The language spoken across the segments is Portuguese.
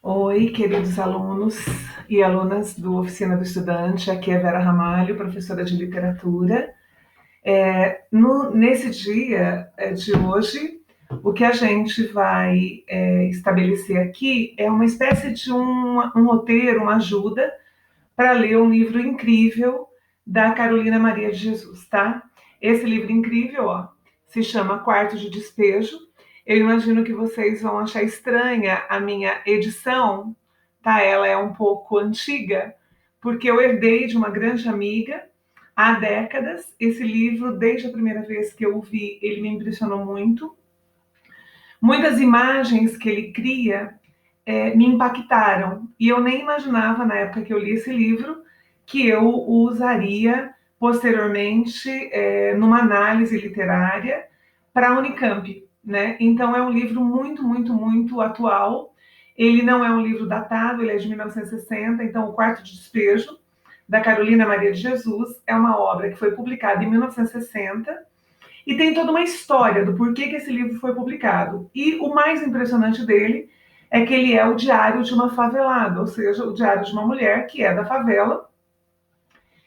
Oi, queridos alunos e alunas do Oficina do Estudante. Aqui é Vera Ramalho, professora de literatura. Nesse dia de hoje, o que a gente vai estabelecer aqui é uma espécie de um roteiro, uma ajuda para ler um livro incrível da Carolina Maria de Jesus, tá? Esse livro incrível, ó, se chama Quarto de Despejo. Eu imagino que vocês vão achar estranha a minha edição, tá? Ela é um pouco antiga, porque eu herdei de uma grande amiga há décadas. Esse livro, desde a primeira vez que eu o vi, ele me impressionou muito. Muitas imagens que ele cria me impactaram. E eu nem imaginava, na época que eu li esse livro, que eu o usaria posteriormente numa análise literária para a Unicamp. Né? Então, é um livro muito, muito, muito atual. Ele não é um livro datado, ele é de 1960, então, O Quarto de Despejo, da Carolina Maria de Jesus, é uma obra que foi publicada em 1960 e tem toda uma história do porquê que esse livro foi publicado. E o mais impressionante dele é que ele é o diário de uma favelada, ou seja, o diário de uma mulher que é da favela.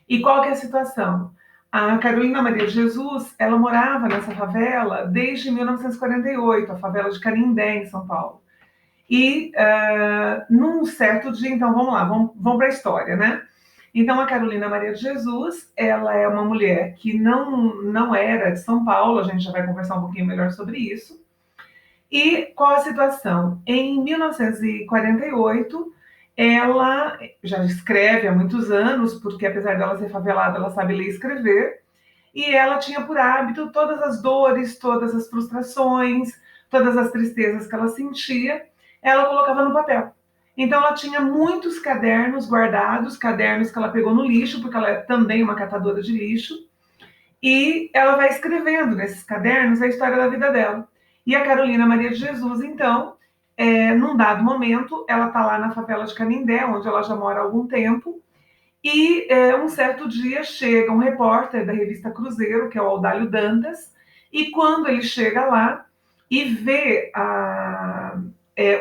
E qual que é a situação? A Carolina Maria de Jesus, ela morava nessa favela desde 1948, a favela de Canindé, em São Paulo. E num certo dia, então vamos lá, vamos para a história, né? Então a Carolina Maria de Jesus, ela é uma mulher que não era de São Paulo, a gente já vai conversar um pouquinho melhor sobre isso. E qual a situação? Em 1948, ela já escreve há muitos anos, porque apesar dela ser favelada, ela sabe ler e escrever, e ela tinha por hábito todas as dores, todas as frustrações, todas as tristezas que ela sentia, ela colocava no papel. Então ela tinha muitos cadernos guardados, cadernos que ela pegou no lixo, porque ela é também uma catadora de lixo, e ela vai escrevendo nesses cadernos a história da vida dela. E a Carolina Maria de Jesus, então, num dado momento, ela está lá na favela de Canindé, onde ela já mora há algum tempo, e um certo dia chega um repórter da revista Cruzeiro, que é o Audálio Dantas, e quando ele chega lá e vê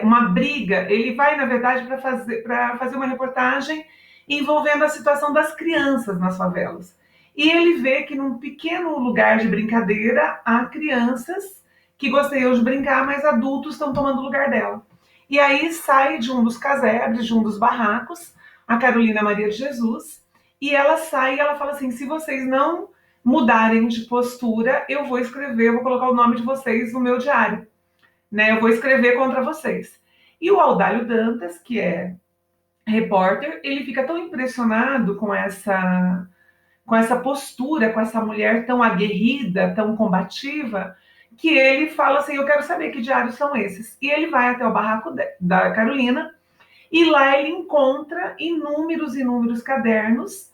uma briga, ele vai, na verdade, para fazer uma reportagem envolvendo a situação das crianças nas favelas. E ele vê que num pequeno lugar de brincadeira há crianças que gostariam de brincar, mas adultos estão tomando o lugar dela. E aí sai de um dos casebres, de um dos barracos, a Carolina Maria de Jesus, e ela sai e ela fala assim: se vocês não mudarem de postura, eu vou escrever, eu vou colocar o nome de vocês no meu diário, né? Eu vou escrever contra vocês. E o Audálio Dantas, que é repórter, ele fica tão impressionado com essa postura, com essa mulher tão aguerrida, tão combativa, que ele fala assim: eu quero saber que diários são esses. E ele vai até o barraco da Carolina, e lá ele encontra inúmeros, inúmeros cadernos,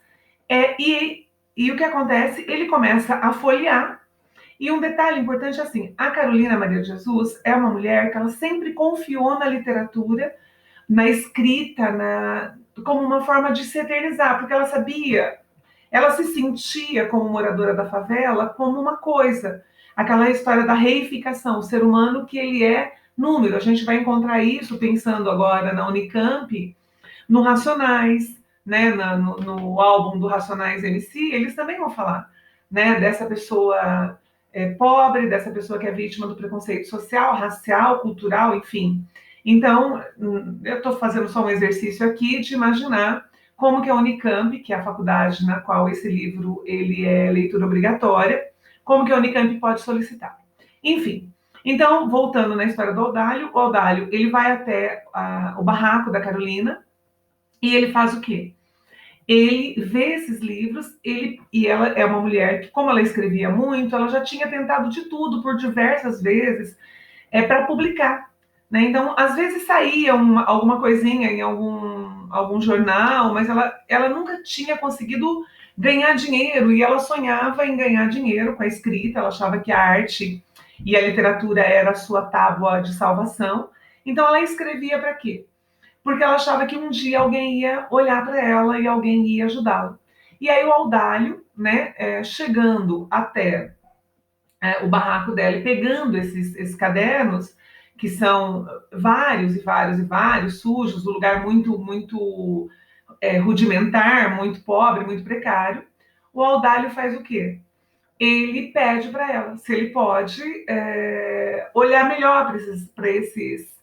e o que acontece? Ele começa a folhear, e um detalhe importante é assim: a Carolina Maria de Jesus é uma mulher que ela sempre confiou na literatura, na escrita, como uma forma de se eternizar, porque ela sabia, ela se sentia como moradora da favela como uma coisa, aquela história da reificação, o ser humano que ele é número. A gente vai encontrar isso pensando agora na Unicamp, no Racionais, né, no álbum do Racionais MC, eles também vão falar, né, dessa pessoa pobre, dessa pessoa que é vítima do preconceito social, racial, cultural, enfim. Então, eu estou fazendo só um exercício aqui de imaginar como que a Unicamp, que é a faculdade na qual esse livro ele é leitura obrigatória, como que a Unicamp pode solicitar. Enfim, então, voltando na história do Audálio, o Audálio ele vai até o barraco da Carolina, e ele faz o quê? Ele vê esses livros, e ela é uma mulher que, como ela escrevia muito, ela já tinha tentado de tudo por diversas vezes para publicar. Né? Então, às vezes saía alguma coisinha em algum jornal, mas ela nunca tinha conseguido ganhar dinheiro, e ela sonhava em ganhar dinheiro com a escrita, ela achava que a arte e a literatura era a sua tábua de salvação. Então, ela escrevia para quê? Porque ela achava que um dia alguém ia olhar para ela e alguém ia ajudá-la. E aí o Audálio, né, chegando até o barraco dela e pegando esses cadernos, que são vários e vários e vários, sujos, um lugar muito rudimentar, muito pobre, muito precário, o Audálio faz o quê? Ele pede para ela se ele pode olhar melhor para esses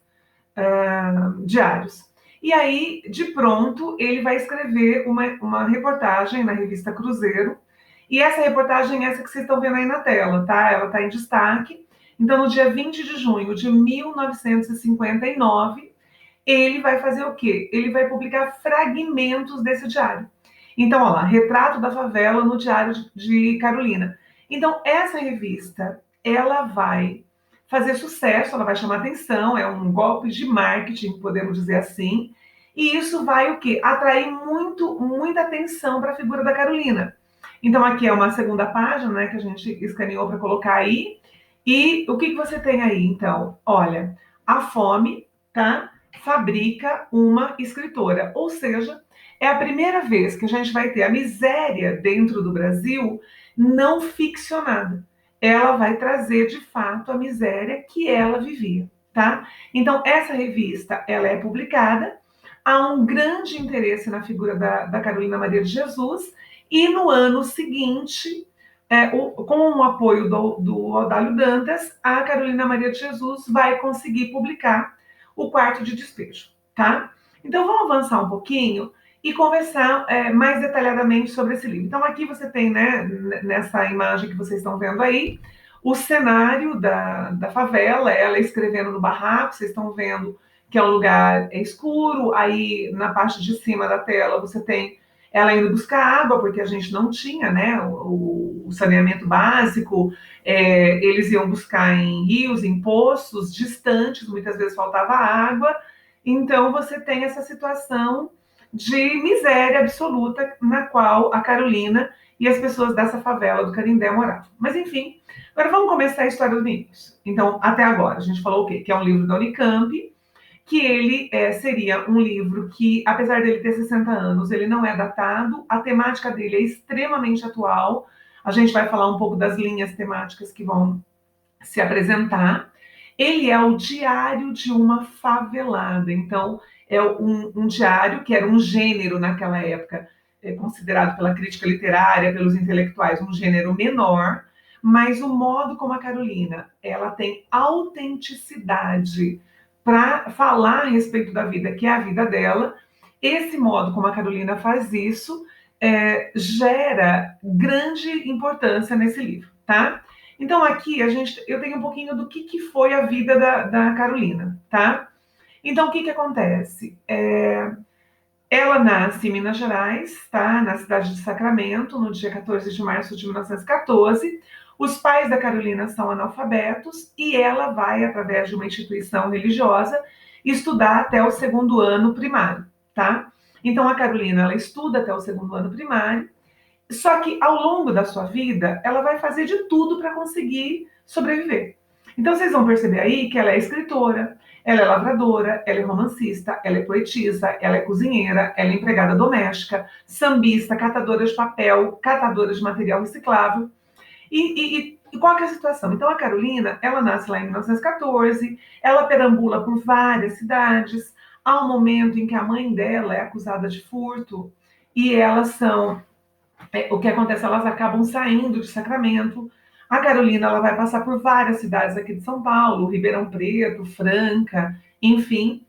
diários. E aí, de pronto, ele vai escrever uma reportagem na revista Cruzeiro, e essa reportagem é essa que vocês estão vendo aí na tela, tá? Ela está em destaque. Então, no dia 20 de junho de 1959, ele vai fazer o quê? Ele vai publicar fragmentos desse diário. Então, olha lá, Retrato da Favela no Diário de Carolina. Então, essa revista, ela vai fazer sucesso, ela vai chamar atenção, é um golpe de marketing, podemos dizer assim, e isso vai o quê? Atrair muita atenção para a figura da Carolina. Então, aqui é uma segunda página, né, que a gente escaneou para colocar aí, e o que você tem aí, então? Olha, a fome, tá? Fabrica uma escritora, ou seja, é a primeira vez que a gente vai ter a miséria dentro do Brasil não ficcionada. Ela vai trazer de fato a miséria que ela vivia, tá? Então essa revista ela é publicada, há um grande interesse na figura da Carolina Maria de Jesus e no ano seguinte, com o apoio do Audálio Dantas, a Carolina Maria de Jesus vai conseguir publicar o Quarto de Despejo, tá? Então vamos avançar um pouquinho e conversar mais detalhadamente sobre esse livro. Então aqui você tem, né, nessa imagem que vocês estão vendo aí, o cenário da favela, ela escrevendo no barraco, vocês estão vendo que é um lugar escuro, aí na parte de cima da tela você tem ela indo buscar água, porque a gente não tinha, né, o saneamento básico, eles iam buscar em rios, em poços distantes, muitas vezes faltava água, então você tem essa situação de miséria absoluta na qual a Carolina e as pessoas dessa favela do Canindé moravam. Mas enfim, agora vamos começar a história do início. Então, até agora, a gente falou o quê? Que é um livro da Unicamp, que ele seria um livro que, apesar dele ter 60 anos, ele não é datado, a temática dele é extremamente atual, a gente vai falar um pouco das linhas temáticas que vão se apresentar. Ele é o diário de uma favelada, então é um diário que era um gênero naquela época, considerado pela crítica literária, pelos intelectuais, um gênero menor, mas o modo como a Carolina ela tem autenticidade para falar a respeito da vida, que é a vida dela, esse modo como a Carolina faz isso gera grande importância nesse livro, tá? Então aqui eu tenho um pouquinho do que foi a vida da Carolina, tá? Então o que acontece? Ela nasce em Minas Gerais, tá? Na cidade de Sacramento, no dia 14 de março de 1914. Os pais da Carolina são analfabetos e ela vai, através de uma instituição religiosa, estudar até o segundo ano primário, tá? Então a Carolina ela estuda até o segundo ano primário, só que ao longo da sua vida, ela vai fazer de tudo para conseguir sobreviver. Então vocês vão perceber aí que ela é escritora, ela é lavradora, ela é romancista, ela é poetisa, ela é cozinheira, ela é empregada doméstica, sambista, catadora de papel, catadora de material reciclável. E qual que é a situação? Então a Carolina, ela nasce lá em 1914, ela perambula por várias cidades, há um momento em que a mãe dela é acusada de furto e elas são o que acontece, elas acabam saindo de Sacramento. A Carolina ela vai passar por várias cidades aqui de São Paulo, Ribeirão Preto, Franca, enfim.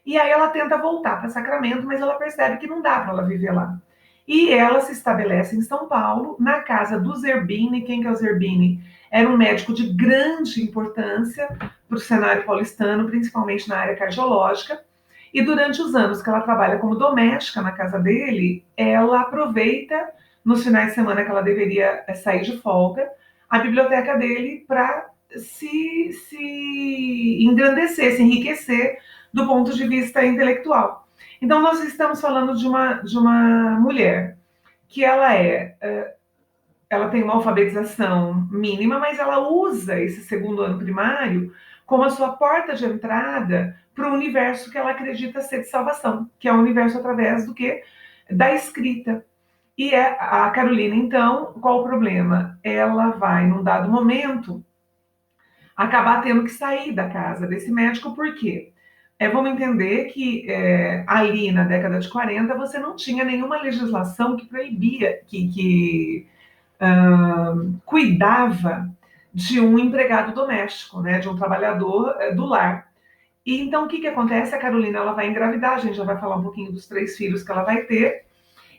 E aí ela tenta voltar para Sacramento, mas ela percebe que não dá para ela viver lá. E ela se estabelece em São Paulo, na casa do Zerbini. Quem que é o Zerbini? Era um médico de grande importância para o cenário paulistano, principalmente na área cardiológica. E durante os anos que ela trabalha como doméstica na casa dele, ela aproveita, nos finais de semana que ela deveria sair de folga, a biblioteca dele para se engrandecer, se enriquecer do ponto de vista intelectual. Então, nós estamos falando de uma mulher que ela tem uma alfabetização mínima, mas ela usa esse segundo ano primário como a sua porta de entrada para o universo que ela acredita ser de salvação, que é o universo através do que? Da escrita. E a Carolina, então, qual o problema? Ela vai, num dado momento, acabar tendo que sair da casa desse médico, por quê? Vamos entender que ali na década de 40 você não tinha nenhuma legislação que proibia, cuidava de um empregado doméstico, né, de um trabalhador do lar. E então o que acontece? A Carolina ela vai engravidar, a gente já vai falar um pouquinho dos 3 filhos que ela vai ter.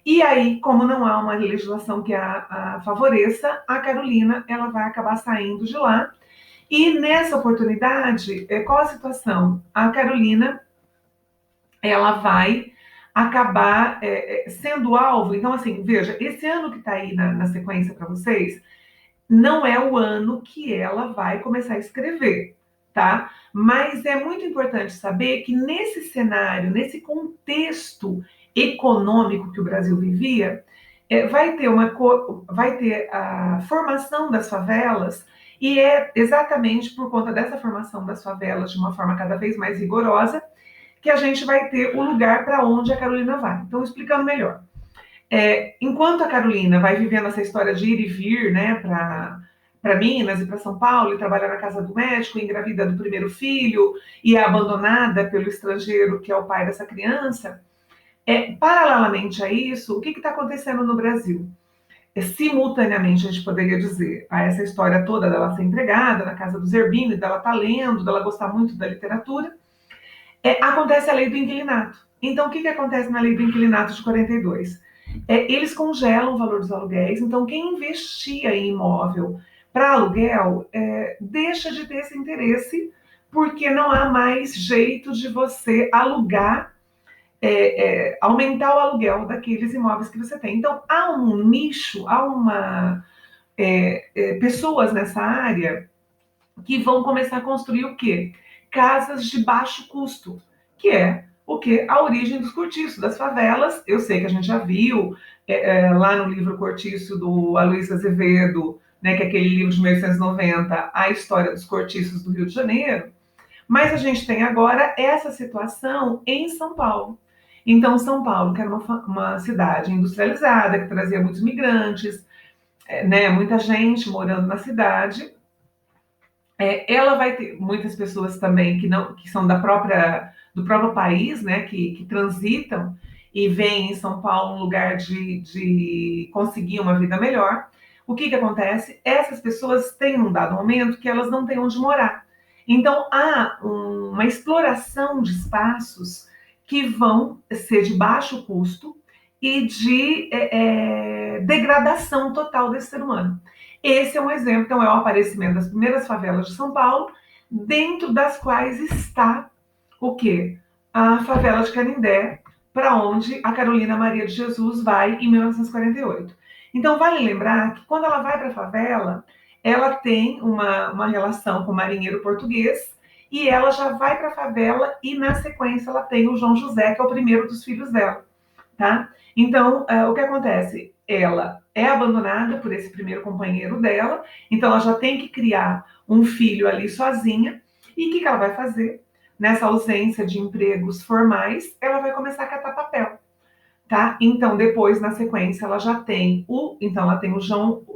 E aí, como não há uma legislação que a favoreça, a Carolina ela vai acabar saindo de lá. E nessa oportunidade, qual a situação? A Carolina ela vai acabar sendo alvo. Então, assim, veja, esse ano que está aí na sequência para vocês, não é o ano que ela vai começar a escrever, tá? Mas é muito importante saber que nesse cenário, nesse contexto econômico que o Brasil vivia, vai ter a formação das favelas, e é exatamente por conta dessa formação das favelas de uma forma cada vez mais rigorosa que a gente vai ter o lugar para onde a Carolina vai. Então, explicando melhor. Enquanto a Carolina vai vivendo essa história de ir e vir, né, para Minas e para São Paulo, e trabalhar na casa do médico, engravida do primeiro filho, e é abandonada pelo estrangeiro, que é o pai dessa criança, paralelamente a isso, o que está acontecendo no Brasil? Simultaneamente, a gente poderia dizer, a essa história toda dela ser empregada na casa do Zerbini, dela estar lendo, dela gostar muito da literatura, acontece a lei do inquilinato. Então, o que acontece na lei do inquilinato de 42? Eles congelam o valor dos aluguéis, então quem investia em imóvel para aluguel deixa de ter esse interesse, porque não há mais jeito de você alugar, aumentar o aluguel daqueles imóveis que você tem. Então, há um nicho, há pessoas nessa área que vão começar a construir o quê? Casas de baixo custo, que é o que? A origem dos cortiços, das favelas. Eu sei que a gente já viu lá no livro Cortiço do Aloysio Azevedo, né, que é aquele livro de 1890, a história dos cortiços do Rio de Janeiro, mas a gente tem agora essa situação em São Paulo. Então, São Paulo, que era uma cidade industrializada, que trazia muitos migrantes, né, muita gente morando na cidade, ela vai ter muitas pessoas também que são do próprio país, né, que transitam e veem em São Paulo um lugar de conseguir uma vida melhor. O que acontece? Essas pessoas têm um dado momento que elas não têm onde morar. Então há uma exploração de espaços que vão ser de baixo custo e de degradação total desse ser humano. Esse é um exemplo, então é o aparecimento das primeiras favelas de São Paulo, dentro das quais está o quê? A favela de Canindé, para onde a Carolina Maria de Jesus vai em 1948. Então vale lembrar que quando ela vai para a favela, ela tem uma relação com o marinheiro português, e ela já vai para a favela e na sequência ela tem o João José, que é o primeiro dos filhos dela, tá? Então, o que acontece? Ela é abandonada por esse primeiro companheiro dela, então ela já tem que criar um filho ali sozinha, e o que ela vai fazer? Nessa ausência de empregos formais, ela vai começar a catar papel, tá? Então, depois, na sequência, ela já tem o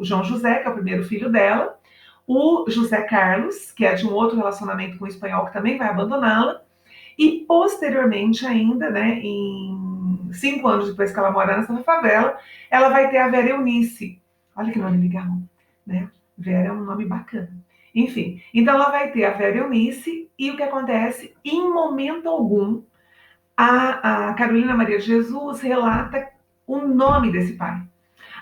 João José, que é o primeiro filho dela, o José Carlos, que é de um outro relacionamento com o espanhol, que também vai abandoná-la, e posteriormente ainda, né, em 5 anos depois que ela mora nessa favela, ela vai ter a Vera Eunice. Olha que nome legal, né? Vera é um nome bacana. Enfim, então ela vai ter a Vera Eunice, e o que acontece? Em momento algum, a Carolina Maria de Jesus relata o nome desse pai.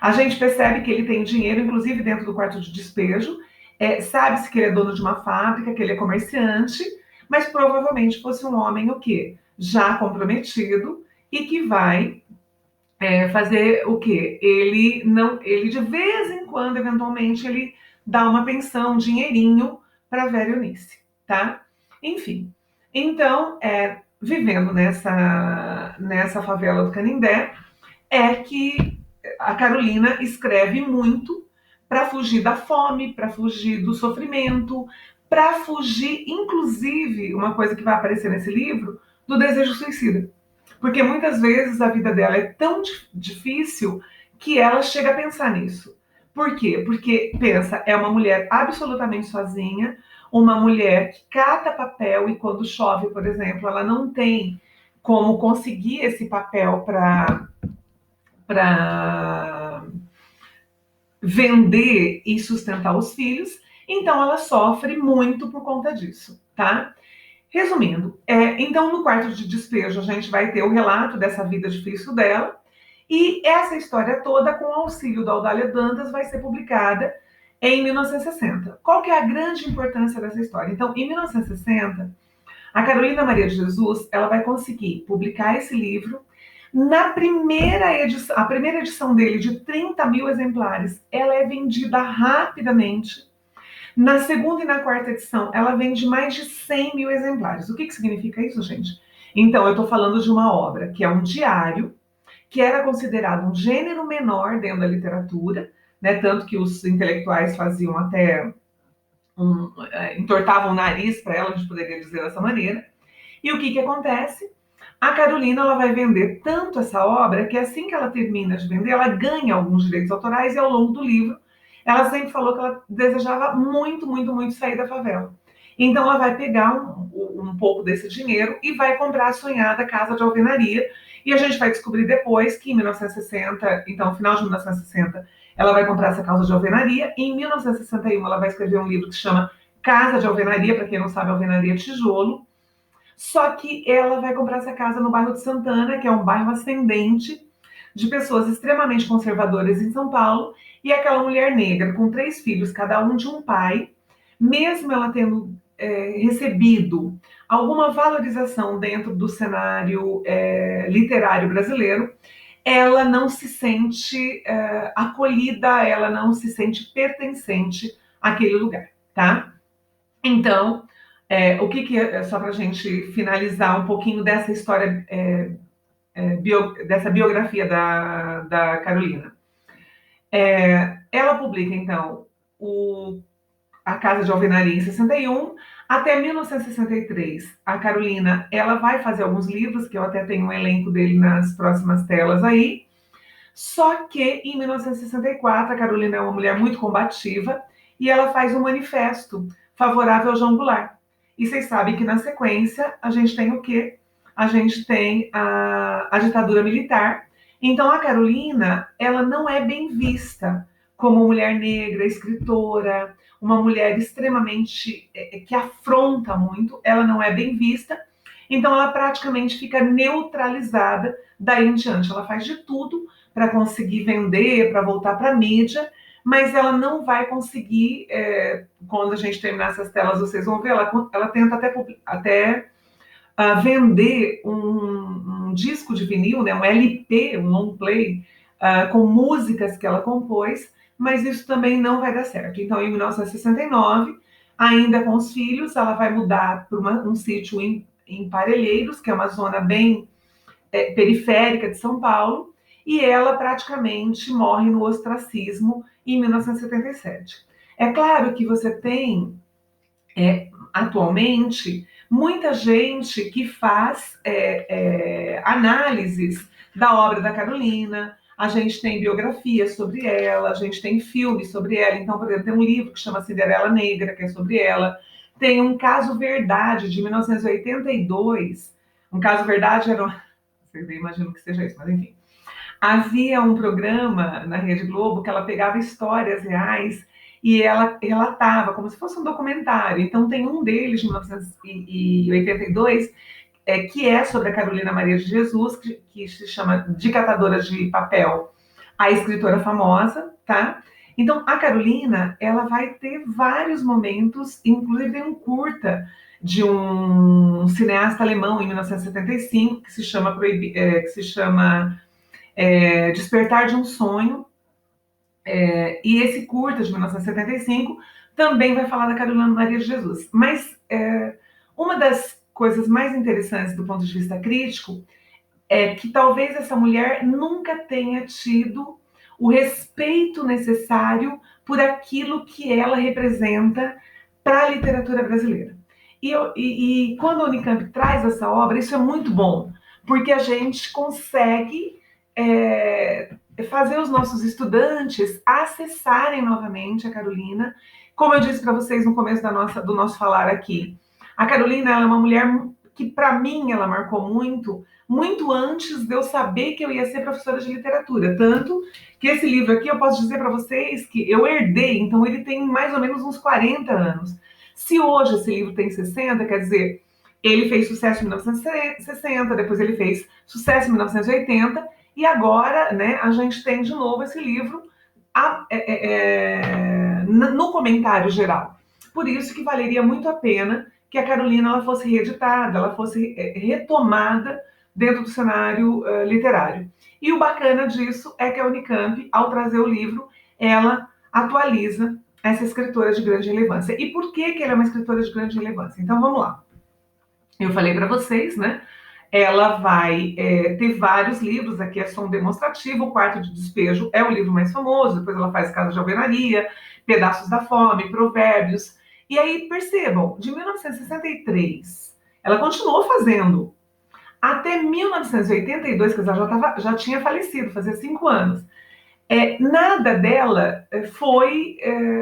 A gente percebe que ele tem dinheiro, inclusive dentro do quarto de despejo, sabe-se que ele é dono de uma fábrica, que ele é comerciante, mas provavelmente fosse um homem o quê? Já comprometido, e que vai fazer o quê? Ele de vez em quando, eventualmente, ele dá uma pensão, um dinheirinho para a Vera Eunice, tá? Enfim, então, vivendo nessa favela do Canindé, é que a Carolina escreve muito para fugir da fome, para fugir do sofrimento, para fugir, inclusive, uma coisa que vai aparecer nesse livro, do desejo suicida. Porque muitas vezes a vida dela é tão difícil que ela chega a pensar nisso. Por quê? Porque, pensa, é uma mulher absolutamente sozinha, uma mulher que cata papel e quando chove, por exemplo, ela não tem como conseguir esse papel para vender e sustentar os filhos, então ela sofre muito por conta disso, tá? Resumindo, então no quarto de despejo a gente vai ter o relato dessa vida difícil dela, e essa história toda, com o auxílio da Audália Dantas, vai ser publicada em 1960. Qual que é a grande importância dessa história? Então, em 1960, a Carolina Maria de Jesus ela vai conseguir publicar esse livro. Na primeira edição, a primeira edição dele, de 30 mil exemplares, ela é vendida rapidamente. Na segunda e na quarta edição, ela vende mais de 100 mil exemplares. O que significa isso, gente? Então, eu estou falando de uma obra que é um diário, que era considerado um gênero menor dentro da literatura, né? Tanto que os intelectuais faziam até entortavam o nariz para ela, a gente poderia dizer dessa maneira. E o que acontece? A Carolina ela vai vender tanto essa obra que assim que ela termina de vender, ela ganha alguns direitos autorais e ao longo do livro ela sempre falou que ela desejava muito, muito, muito sair da favela. Então ela vai pegar um pouco desse dinheiro e vai comprar a sonhada casa de alvenaria. E a gente vai descobrir depois que em 1960, então no final de 1960, ela vai comprar essa casa de alvenaria. E em 1961 ela vai escrever um livro que se chama Casa de Alvenaria, para quem não sabe, alvenaria é tijolo. Só que ela vai comprar essa casa no bairro de Santana, que é um bairro ascendente de pessoas extremamente conservadoras em São Paulo, e aquela mulher negra com 3 filhos, cada um de um pai, mesmo ela tendo recebido alguma valorização dentro do cenário literário brasileiro, ela não se sente acolhida, ela não se sente pertencente àquele lugar, tá? Então, o que é, só para a gente finalizar um pouquinho dessa história, dessa biografia da Carolina. Ela publica, então, a Casa de Alvenaria em 61, até 1963. A Carolina, ela vai fazer alguns livros, que eu até tenho um elenco dele nas próximas telas aí, só que em 1964 a Carolina é uma mulher muito combativa e ela faz um manifesto favorável ao João Goulart. E vocês sabem que na sequência a gente tem o quê? A gente tem a ditadura militar. Então a Carolina, ela não é bem vista como mulher negra, escritora, uma mulher extremamente que afronta muito, ela não é bem vista. Então ela praticamente fica neutralizada daí em diante. Ela faz de tudo para conseguir vender, para voltar para a mídia, mas ela não vai conseguir, quando a gente terminar essas telas, vocês vão ver, ela tenta até vender um disco de vinil, né, um LP, um long play, com músicas que ela compôs, mas isso também não vai dar certo. Então, em 1969, ainda com os filhos, ela vai mudar para um sítio em Parelheiros, que é uma zona bem periférica de São Paulo, e ela praticamente morre no ostracismo em 1977. É claro que você tem, atualmente, muita gente que faz análises da obra da Carolina, a gente tem biografias sobre ela, a gente tem filmes sobre ela. Então, por exemplo, tem um livro que chama Cinderela Negra, que é sobre ela. Tem um Caso Verdade, de 1982. Um Caso Verdade era... Vocês nem imaginam que seja isso, mas enfim. Havia um programa na Rede Globo que ela pegava histórias reais e ela relatava como se fosse um documentário. Então tem um deles, de 1982, que é sobre a Carolina Maria de Jesus, que se chama De Catadora de Papel, a escritora famosa, tá? Então a Carolina, ela vai ter vários momentos, inclusive um curta de um cineasta alemão em 1975 que se chama Despertar de um Sonho, e esse curta de 1975 também vai falar da Carolina Maria de Jesus. Mas uma das coisas mais interessantes do ponto de vista crítico é que talvez essa mulher nunca tenha tido o respeito necessário por aquilo que ela representa para a literatura brasileira. E quando a Unicamp traz essa obra, isso é muito bom, porque a gente consegue fazer os nossos estudantes acessarem novamente a Carolina, Como eu disse para vocês no começo do nosso falar aqui, a Carolina ela é uma mulher que, para mim, ela marcou muito, muito antes de eu saber que eu ia ser professora de literatura. Tanto que esse livro aqui, eu posso dizer para vocês que eu herdei, então ele tem mais ou menos uns 40 anos. Se hoje esse livro tem 60, quer dizer, ele fez sucesso em 1960, depois ele fez sucesso em 1980, e agora, né, a gente tem de novo esse livro no comentário geral. Por isso que valeria muito a pena que a Carolina ela fosse reeditada, ela fosse retomada dentro do cenário literário. E o bacana disso é que a Unicamp, ao trazer o livro, ela atualiza essa escritora de grande relevância. E por que ela é uma escritora de grande relevância? Então vamos lá. Eu falei para vocês, né? Ela vai ter vários livros, aqui é só um demonstrativo, O Quarto de Despejo é o livro mais famoso, depois ela faz Casa de Alvenaria, Pedaços da Fome, Provérbios. E aí, percebam, de 1963, ela continuou fazendo, até 1982, que ela já tinha falecido, fazia 5 anos. Nada dela foi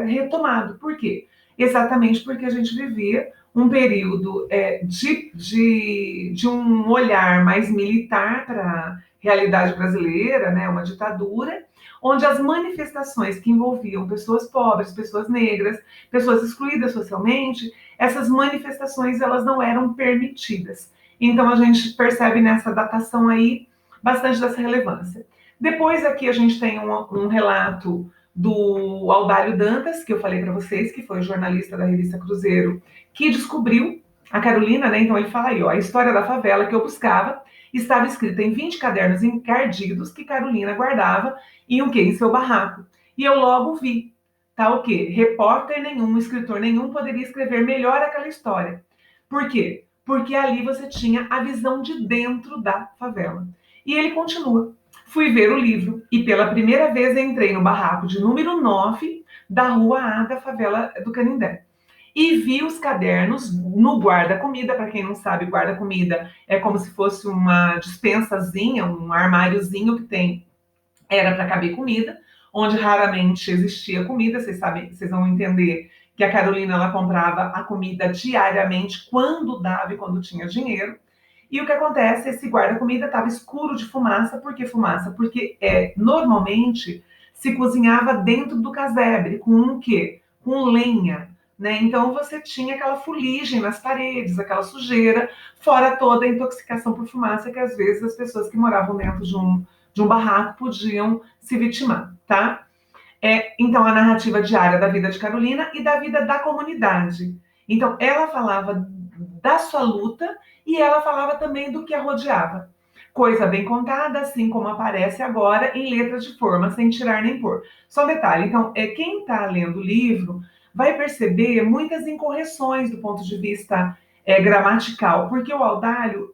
retomado. Por quê? Exatamente porque a gente vivia um período de um olhar mais militar para a realidade brasileira, né, uma ditadura, onde as manifestações que envolviam pessoas pobres, pessoas negras, pessoas excluídas socialmente, essas manifestações elas não eram permitidas. Então a gente percebe nessa datação aí bastante dessa relevância. Depois aqui a gente tem um relato do Audálio Dantas, que eu falei para vocês, que foi jornalista da revista Cruzeiro, que descobriu a Carolina, né? Então ele fala aí, ó, a história da favela que eu buscava estava escrita em 20 cadernos encardidos que Carolina guardava em o quê? Em seu barraco. E eu logo vi, tá o quê? Repórter nenhum, escritor nenhum poderia escrever melhor aquela história. Por quê? Porque ali você tinha a visão de dentro da favela. E ele continua. Fui ver o livro e pela primeira vez entrei no barraco de número 9 da rua A da favela do Canindé. E vi os cadernos no guarda-comida. Para quem não sabe, guarda-comida é como se fosse uma dispensazinha, um armáriozinho que tem, era para caber comida, onde raramente existia comida. Vocês sabem, vocês vão entender que a Carolina ela comprava a comida diariamente, quando dava e quando tinha dinheiro. E o que acontece? Esse guarda-comida estava escuro de fumaça. Por que fumaça? Porque normalmente se cozinhava dentro do casebre, com o quê? Com lenha. Né? Então você tinha aquela fuligem nas paredes, aquela sujeira, fora toda a intoxicação por fumaça que às vezes as pessoas que moravam dentro de um barraco podiam se vitimar, tá? Então, a narrativa diária da vida de Carolina e da vida da comunidade. Então, ela falava da sua luta e ela falava também do que a rodeava. Coisa bem contada, assim como aparece agora em letras de forma, sem tirar nem pôr. Só um detalhe, então, quem está lendo o livro vai perceber muitas incorreções do ponto de vista gramatical, porque o Audálio,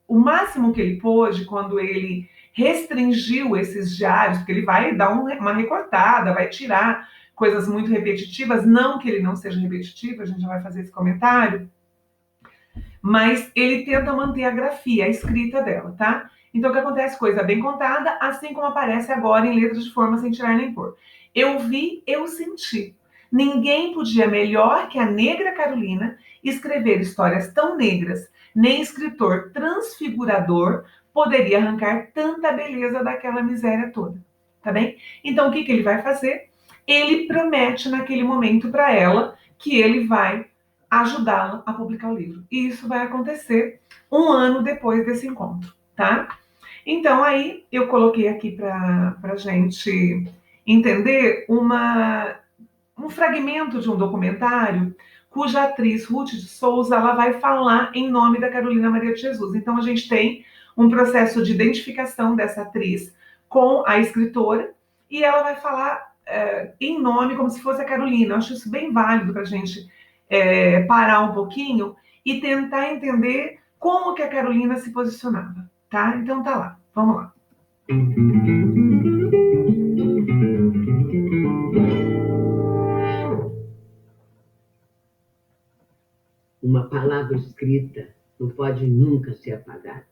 o máximo que ele pôde, quando ele restringiu esses diários, porque ele vai dar uma recortada, vai tirar coisas muito repetitivas, não que ele não seja repetitivo, a gente já vai fazer esse comentário, mas ele tenta manter a grafia, a escrita dela, tá? Então, o que acontece? Coisa bem contada, assim como aparece agora em letras de forma sem tirar nem pôr. Eu vi, eu senti. Ninguém podia melhor que a negra Carolina escrever histórias tão negras, nem escritor transfigurador poderia arrancar tanta beleza daquela miséria toda, tá bem? Então, o que ele vai fazer? Ele promete naquele momento para ela que ele vai ajudá-la a publicar o livro. E isso vai acontecer 1 ano depois desse encontro, tá? Então, aí eu coloquei aqui para a gente entender um fragmento de um documentário cuja atriz Ruth de Souza ela vai falar em nome da Carolina Maria de Jesus. Então, a gente tem um processo de identificação dessa atriz com a escritora e ela vai falar em nome como se fosse a Carolina. Eu acho isso bem válido para a gente parar um pouquinho e tentar entender como que a Carolina se posicionava, tá? Então tá lá, vamos lá. Uma palavra escrita não pode nunca ser apagada.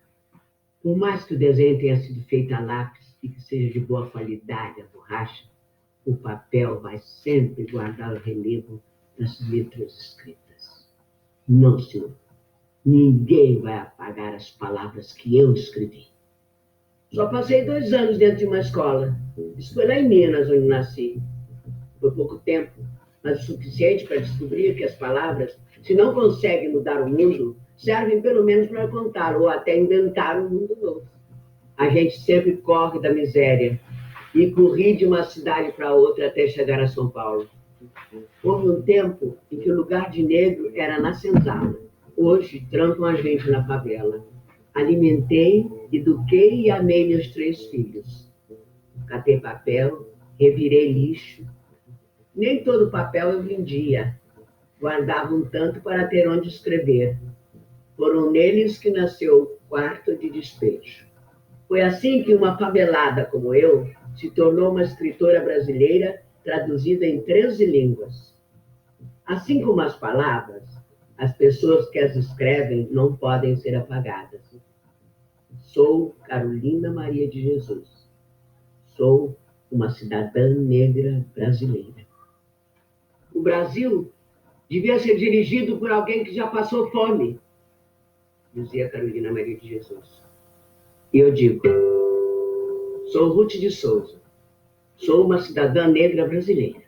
Por mais que o desenho tenha sido feito a lápis e que seja de boa qualidade a borracha, o papel vai sempre guardar o relevo das letras escritas. Não, senhor. Ninguém vai apagar as palavras que eu escrevi. Só passei 2 anos dentro de uma escola. Isso foi lá em Minas, onde nasci. Foi pouco tempo, mas o suficiente para descobrir que as palavras, se não conseguem mudar o mundo, servem pelo menos para contar ou até inventar um mundo novo. A gente sempre corre da miséria e corri de uma cidade para outra até chegar a São Paulo. Houve um tempo em que o lugar de negro era na senzala. Hoje trancam a gente na favela. Alimentei, eduquei e amei meus 3 filhos. Catei papel, revirei lixo. Nem todo papel eu vendia. Guardava um tanto para ter onde escrever. Foram neles que nasceu o quarto de despejo. Foi assim que uma favelada como eu se tornou uma escritora brasileira traduzida em 13 línguas. Assim como as palavras, as pessoas que as escrevem não podem ser apagadas. Sou Carolina Maria de Jesus. Sou uma cidadã negra brasileira. O Brasil devia ser dirigido por alguém que já passou fome, dizia Carolina Maria de Jesus. E eu digo, sou Ruth de Souza. Sou uma cidadã negra brasileira.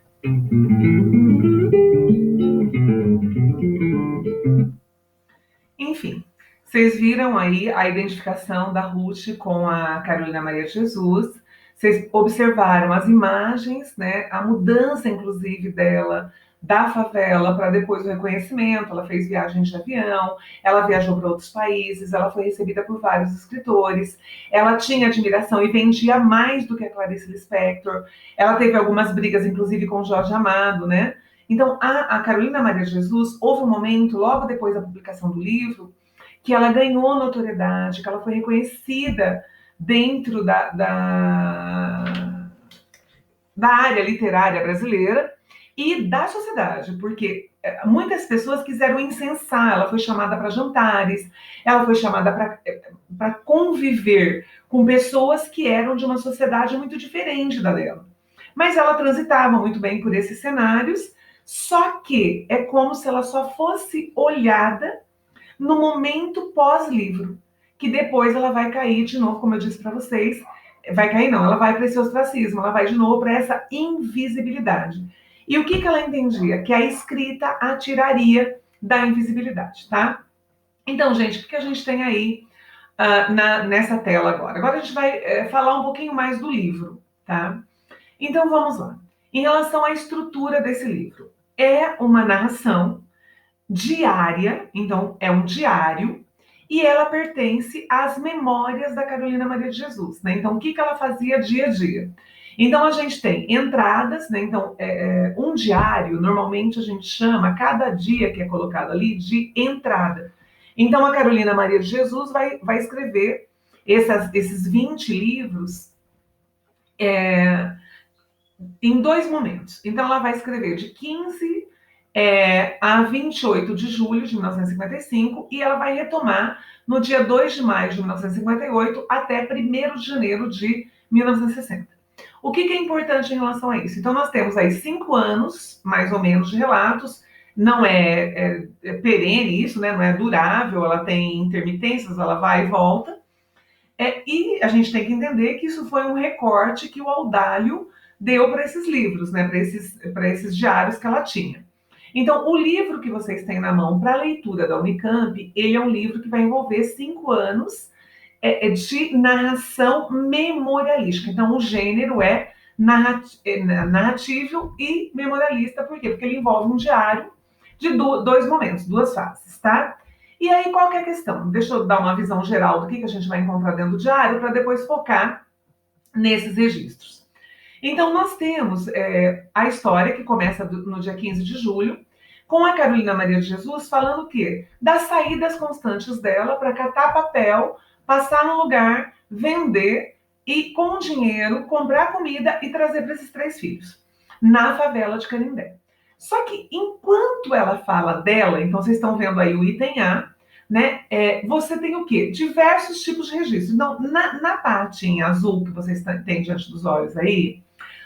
Enfim, vocês viram aí a identificação da Ruth com a Carolina Maria de Jesus. Vocês observaram as imagens, né? A mudança, inclusive, dela da favela para depois o reconhecimento. Ela fez viagem de avião, ela viajou para outros países, ela foi recebida por vários escritores, ela tinha admiração e vendia mais do que a Clarice Lispector. Ela teve algumas brigas, inclusive, com Jorge Amado, né? Então, a Carolina Maria de Jesus, houve um momento, logo depois da publicação do livro, que ela ganhou notoriedade, que ela foi reconhecida dentro da área literária brasileira e da sociedade, porque muitas pessoas quiseram incensar, ela foi chamada para jantares, ela foi chamada para conviver com pessoas que eram de uma sociedade muito diferente da dela. Mas ela transitava muito bem por esses cenários, só que é como se ela só fosse olhada no momento pós-livro, que depois ela vai cair de novo, como eu disse para vocês, vai cair não, ela vai para esse ostracismo, ela vai de novo para essa invisibilidade. E o que ela entendia? Que a escrita a tiraria da invisibilidade, tá? Então, gente, o que a gente tem aí nessa tela agora? Agora a gente vai falar um pouquinho mais do livro, tá? Então, vamos lá. Em relação à estrutura desse livro, é uma narração diária, então é um diário, e ela pertence às memórias da Carolina Maria de Jesus, né? Então, o que ela fazia dia a dia? Então, a gente tem entradas, né? Então, um diário, normalmente a gente chama cada dia que é colocado ali de entrada. Então, a Carolina Maria de Jesus vai escrever esses 20 livros em 2 momentos. Então, ela vai escrever de 15 a 28 de julho de 1955 e ela vai retomar no dia 2 de maio de 1958 até 1º de janeiro de 1960. O que é importante em relação a isso? Então, nós temos aí 5 anos, mais ou menos, de relatos. Não é perene isso, né? Não é durável, ela tem intermitências, ela vai e volta. E a gente tem que entender que isso foi um recorte que o Audálio deu para esses livros, né? Para esses diários que ela tinha. Então, o livro que vocês têm na mão para a leitura da Unicamp, ele é um livro que vai envolver 5 anos de narração memorialística. Então, o gênero é narrativo e memorialista. Por quê? Porque ele envolve um diário de 2 momentos, 2 fases, tá? E aí, qual que é a questão? Deixa eu dar uma visão geral do que a gente vai encontrar dentro do diário para depois focar nesses registros. Então, nós temos a história que começa no dia 15 de julho, com a Carolina Maria de Jesus falando o quê? Das saídas constantes dela para catar papel, passar no lugar, vender e, com o dinheiro, comprar comida e trazer para esses 3 filhos, na favela de Canindé. Só que, enquanto ela fala dela, então vocês estão vendo aí o item A, né? Você tem o quê? Diversos tipos de registro. Então, na parte em azul que vocês têm diante dos olhos aí,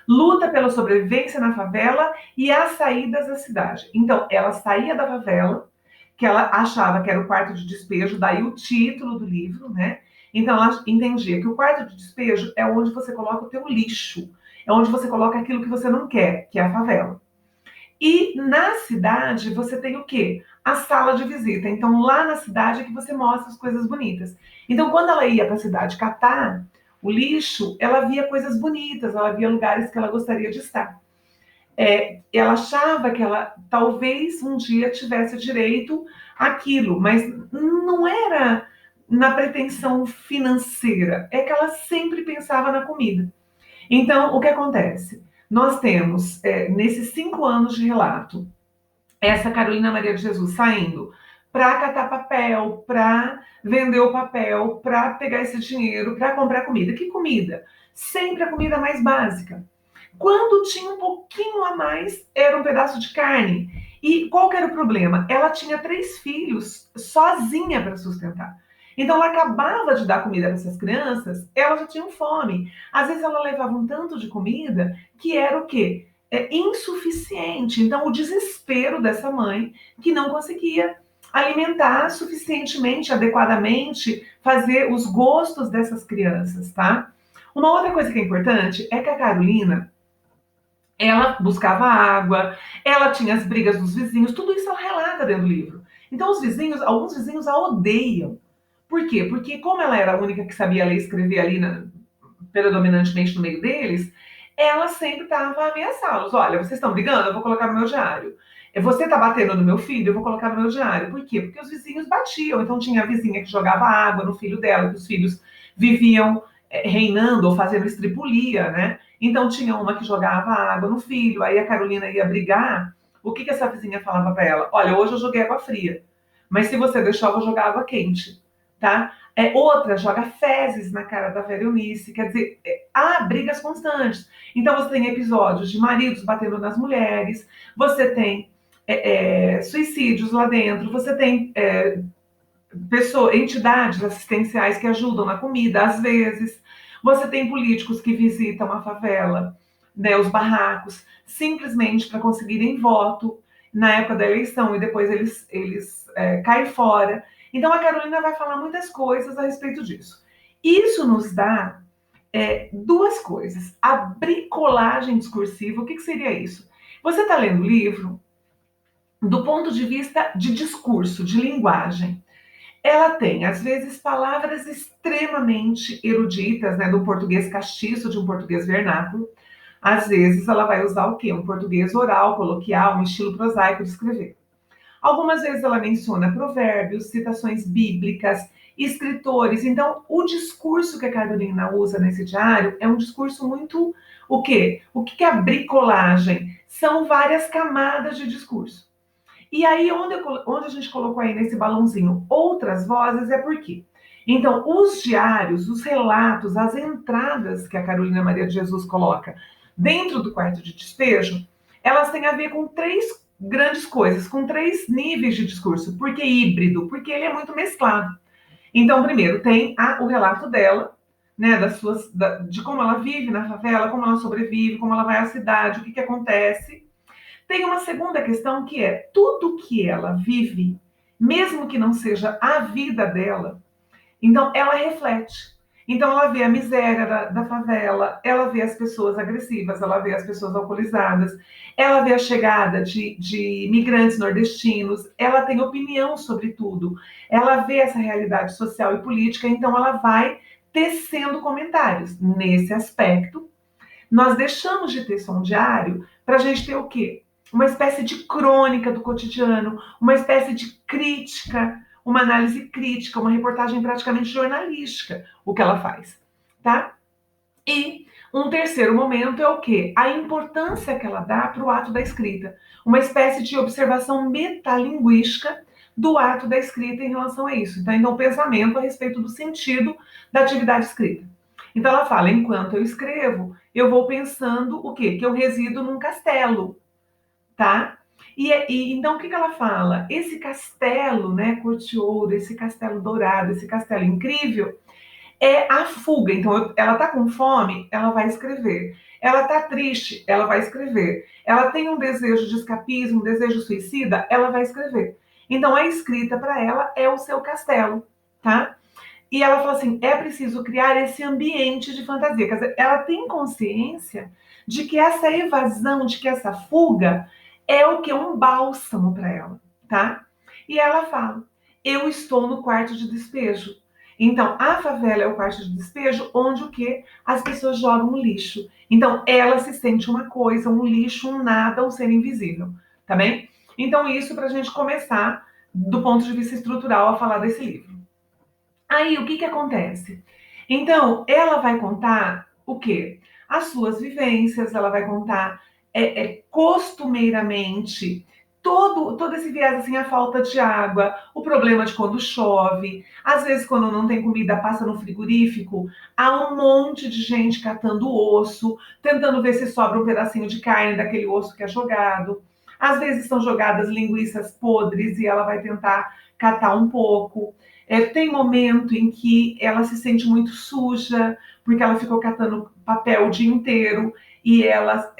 luta pela sobrevivência na favela e as saídas da cidade. Então, ela saía da favela, que ela achava que era o quarto de despejo, daí o título do livro, né? Então, ela entendia que o quarto de despejo é onde você coloca o teu lixo, é onde você coloca aquilo que você não quer, que é a favela. E na cidade você tem o quê? A sala de visita. Então lá na cidade é que você mostra as coisas bonitas. Então quando ela ia para a cidade catar o lixo, ela via coisas bonitas, ela via lugares que ela gostaria de estar. Ela achava que ela talvez um dia tivesse direito àquilo, mas não era na pretensão financeira, é que ela sempre pensava na comida. Então, o que acontece? Nós temos, nesses 5 anos de relato, essa Carolina Maria de Jesus saindo para catar papel, para vender o papel, para pegar esse dinheiro, para comprar comida. Que comida? Sempre a comida mais básica. Quando tinha um pouquinho a mais, era um pedaço de carne. E qual que era o problema? Ela tinha 3 filhos sozinha para sustentar. Então ela acabava de dar comida para essas crianças, elas já tinham fome. Às vezes ela levava um tanto de comida que era o quê? Insuficiente. Então o desespero dessa mãe que não conseguia alimentar suficientemente, adequadamente, fazer os gostos dessas crianças, tá? Uma outra coisa que é importante é que a Carolina, ela buscava água, ela tinha as brigas dos vizinhos, tudo isso ela relata dentro do livro. Então os vizinhos, alguns vizinhos a odeiam. Por quê? Porque como ela era a única que sabia ler e escrever ali, predominantemente no meio deles, ela sempre estava a ameaçá-los. Olha, vocês estão brigando? Eu vou colocar no meu diário. Você está batendo no meu filho? Eu vou colocar no meu diário. Por quê? Porque os vizinhos batiam. Então tinha a vizinha que jogava água no filho dela, que os filhos viviam reinando ou fazendo estripulia, né? Então tinha uma que jogava água no filho, aí a Carolina ia brigar. O que essa vizinha falava para ela? Olha, hoje eu joguei água fria, mas se você deixar, eu vou jogar água quente, tá? Outra joga fezes na cara da velha Eunice, quer dizer, há brigas constantes. Então você tem episódios de maridos batendo nas mulheres, você tem suicídios lá dentro, você tem entidades assistenciais que ajudam na comida, às vezes. Você tem políticos que visitam a favela, né, os barracos, simplesmente para conseguirem voto na época da eleição e depois eles caem fora. Então a Carolina vai falar muitas coisas a respeito disso. Isso nos dá duas coisas. A bricolagem discursiva, o que seria isso? Você está lendo o livro do ponto de vista de discurso, de linguagem. Ela tem, às vezes, palavras extremamente eruditas, né, do português castiço, de um português vernáculo. Às vezes, ela vai usar o quê? Um português oral, coloquial, um estilo prosaico de escrever. Algumas vezes ela menciona provérbios, citações bíblicas, escritores. Então, o discurso que a Carolina usa nesse diário é um discurso muito... O quê? O que é a bricolagem? São várias camadas de discurso. E aí, onde a gente colocou aí nesse balãozinho outras vozes é por quê? Então, os diários, os relatos, as entradas que a Carolina Maria de Jesus coloca dentro do quarto de despejo, elas têm a ver com 3 grandes coisas, com 3 níveis de discurso. Por que híbrido? Porque ele é muito mesclado. Então, primeiro, tem o relato dela, né, de como ela vive na favela, como ela sobrevive, como ela vai à cidade, o que acontece. Tem uma segunda questão que é tudo que ela vive, mesmo que não seja a vida dela, então ela reflete. Então ela vê a miséria da favela, ela vê as pessoas agressivas, ela vê as pessoas alcoolizadas, ela vê a chegada de imigrantes nordestinos, ela tem opinião sobre tudo, ela vê essa realidade social e política, então ela vai tecendo comentários. Nesse aspecto, nós deixamos de ter som diário para a gente ter o quê? Uma espécie de crônica do cotidiano, uma espécie de crítica, uma análise crítica, uma reportagem praticamente jornalística, o que ela faz, tá? E um terceiro momento é o quê? A importância que ela dá para o ato da escrita, uma espécie de observação metalinguística do ato da escrita em relação a isso. Então, o pensamento a respeito do sentido da atividade escrita. Então, ela fala, enquanto eu escrevo, eu vou pensando o quê? Que eu resido num castelo, tá? Então, o que ela fala? Esse castelo, né, cor de ouro, esse castelo dourado, esse castelo incrível, é a fuga. Então, ela está com fome, ela vai escrever. Ela está triste, ela vai escrever. Ela tem um desejo de escapismo, um desejo suicida, ela vai escrever. Então, a escrita para ela é o seu castelo, tá? E ela fala assim, é preciso criar esse ambiente de fantasia. Quer dizer, ela tem consciência de que essa evasão, de que essa fuga é o que? Um bálsamo para ela, tá? E ela fala, eu estou no quarto de despejo. Então, a favela é o quarto de despejo onde o quê? As pessoas jogam lixo. Então, ela se sente uma coisa, um lixo, um nada, um ser invisível, tá bem? Então, isso para a gente começar, do ponto de vista estrutural, a falar desse livro. Aí, o que que acontece? Então, ela vai contar o quê? As suas vivências, ela vai contar costumeiramente todo esse viés, assim, a falta de água, o problema de quando chove, às vezes quando não tem comida, passa no frigorífico, há um monte de gente catando osso, tentando ver se sobra um pedacinho de carne daquele osso que é jogado. Às vezes são jogadas linguiças podres e ela vai tentar catar um pouco. Tem momento em que ela se sente muito suja, porque ela ficou catando papel o dia inteiro e ela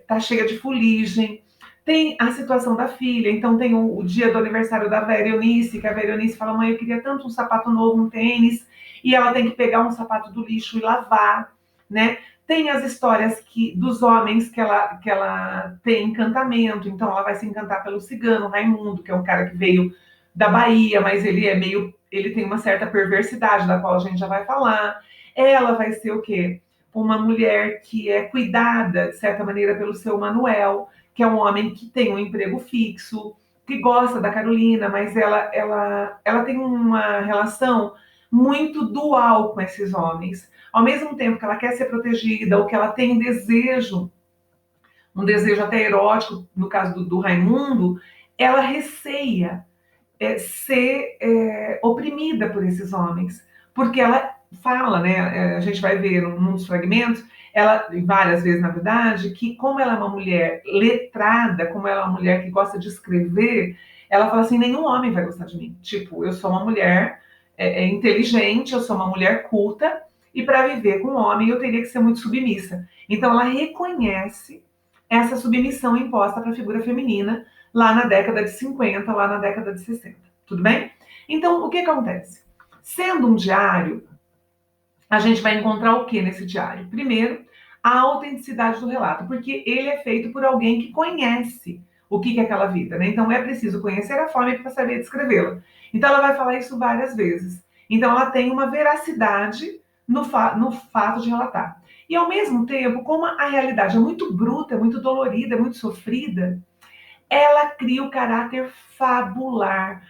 tá cheia de fuligem. Tem a situação da filha, então tem o dia do aniversário da Vera Eunice, que a Vera Eunice fala, mãe, eu queria tanto um sapato novo, um tênis, e ela tem que pegar um sapato do lixo e lavar, né? Tem as histórias dos homens que ela tem encantamento, então ela vai se encantar pelo cigano, Raimundo, que é um cara que veio da Bahia, mas ele tem uma certa perversidade, da qual a gente já vai falar. Ela vai ser o quê? Uma mulher que é cuidada, de certa maneira, pelo seu Manuel, que é um homem que tem um emprego fixo, que gosta da Carolina, mas ela tem uma relação muito dual com esses homens. Ao mesmo tempo que ela quer ser protegida, ou que ela tem um desejo até erótico, no caso do Raimundo, ela receia ser oprimida por esses homens, porque ela fala, né, a gente vai ver num dos fragmentos, ela, várias vezes na verdade, que como ela é uma mulher letrada, como ela é uma mulher que gosta de escrever, ela fala assim, nenhum homem vai gostar de mim. Tipo, eu sou uma mulher inteligente, eu sou uma mulher culta, e para viver com um homem eu teria que ser muito submissa. Então ela reconhece essa submissão imposta para a figura feminina, lá na década de 50, lá na década de 60. Tudo bem? Então, o que acontece? Sendo um diário, a gente vai encontrar o que nesse diário? Primeiro, a autenticidade do relato, porque ele é feito por alguém que conhece o que é aquela vida, né? Então, é preciso conhecer a fome para saber descrevê-la. Então, ela vai falar isso várias vezes. Então, ela tem uma veracidade no fato de relatar. E, ao mesmo tempo, como a realidade é muito bruta, é muito dolorida, é muito sofrida, ela cria o caráter fabular,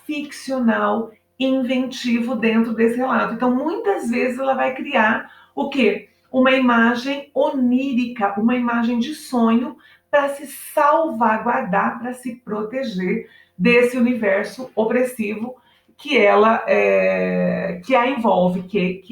ficcional, inventivo dentro desse relato. Então, muitas vezes ela vai criar o quê? Uma imagem onírica, uma imagem de sonho para se salvaguardar, para se proteger desse universo opressivo que que a envolve,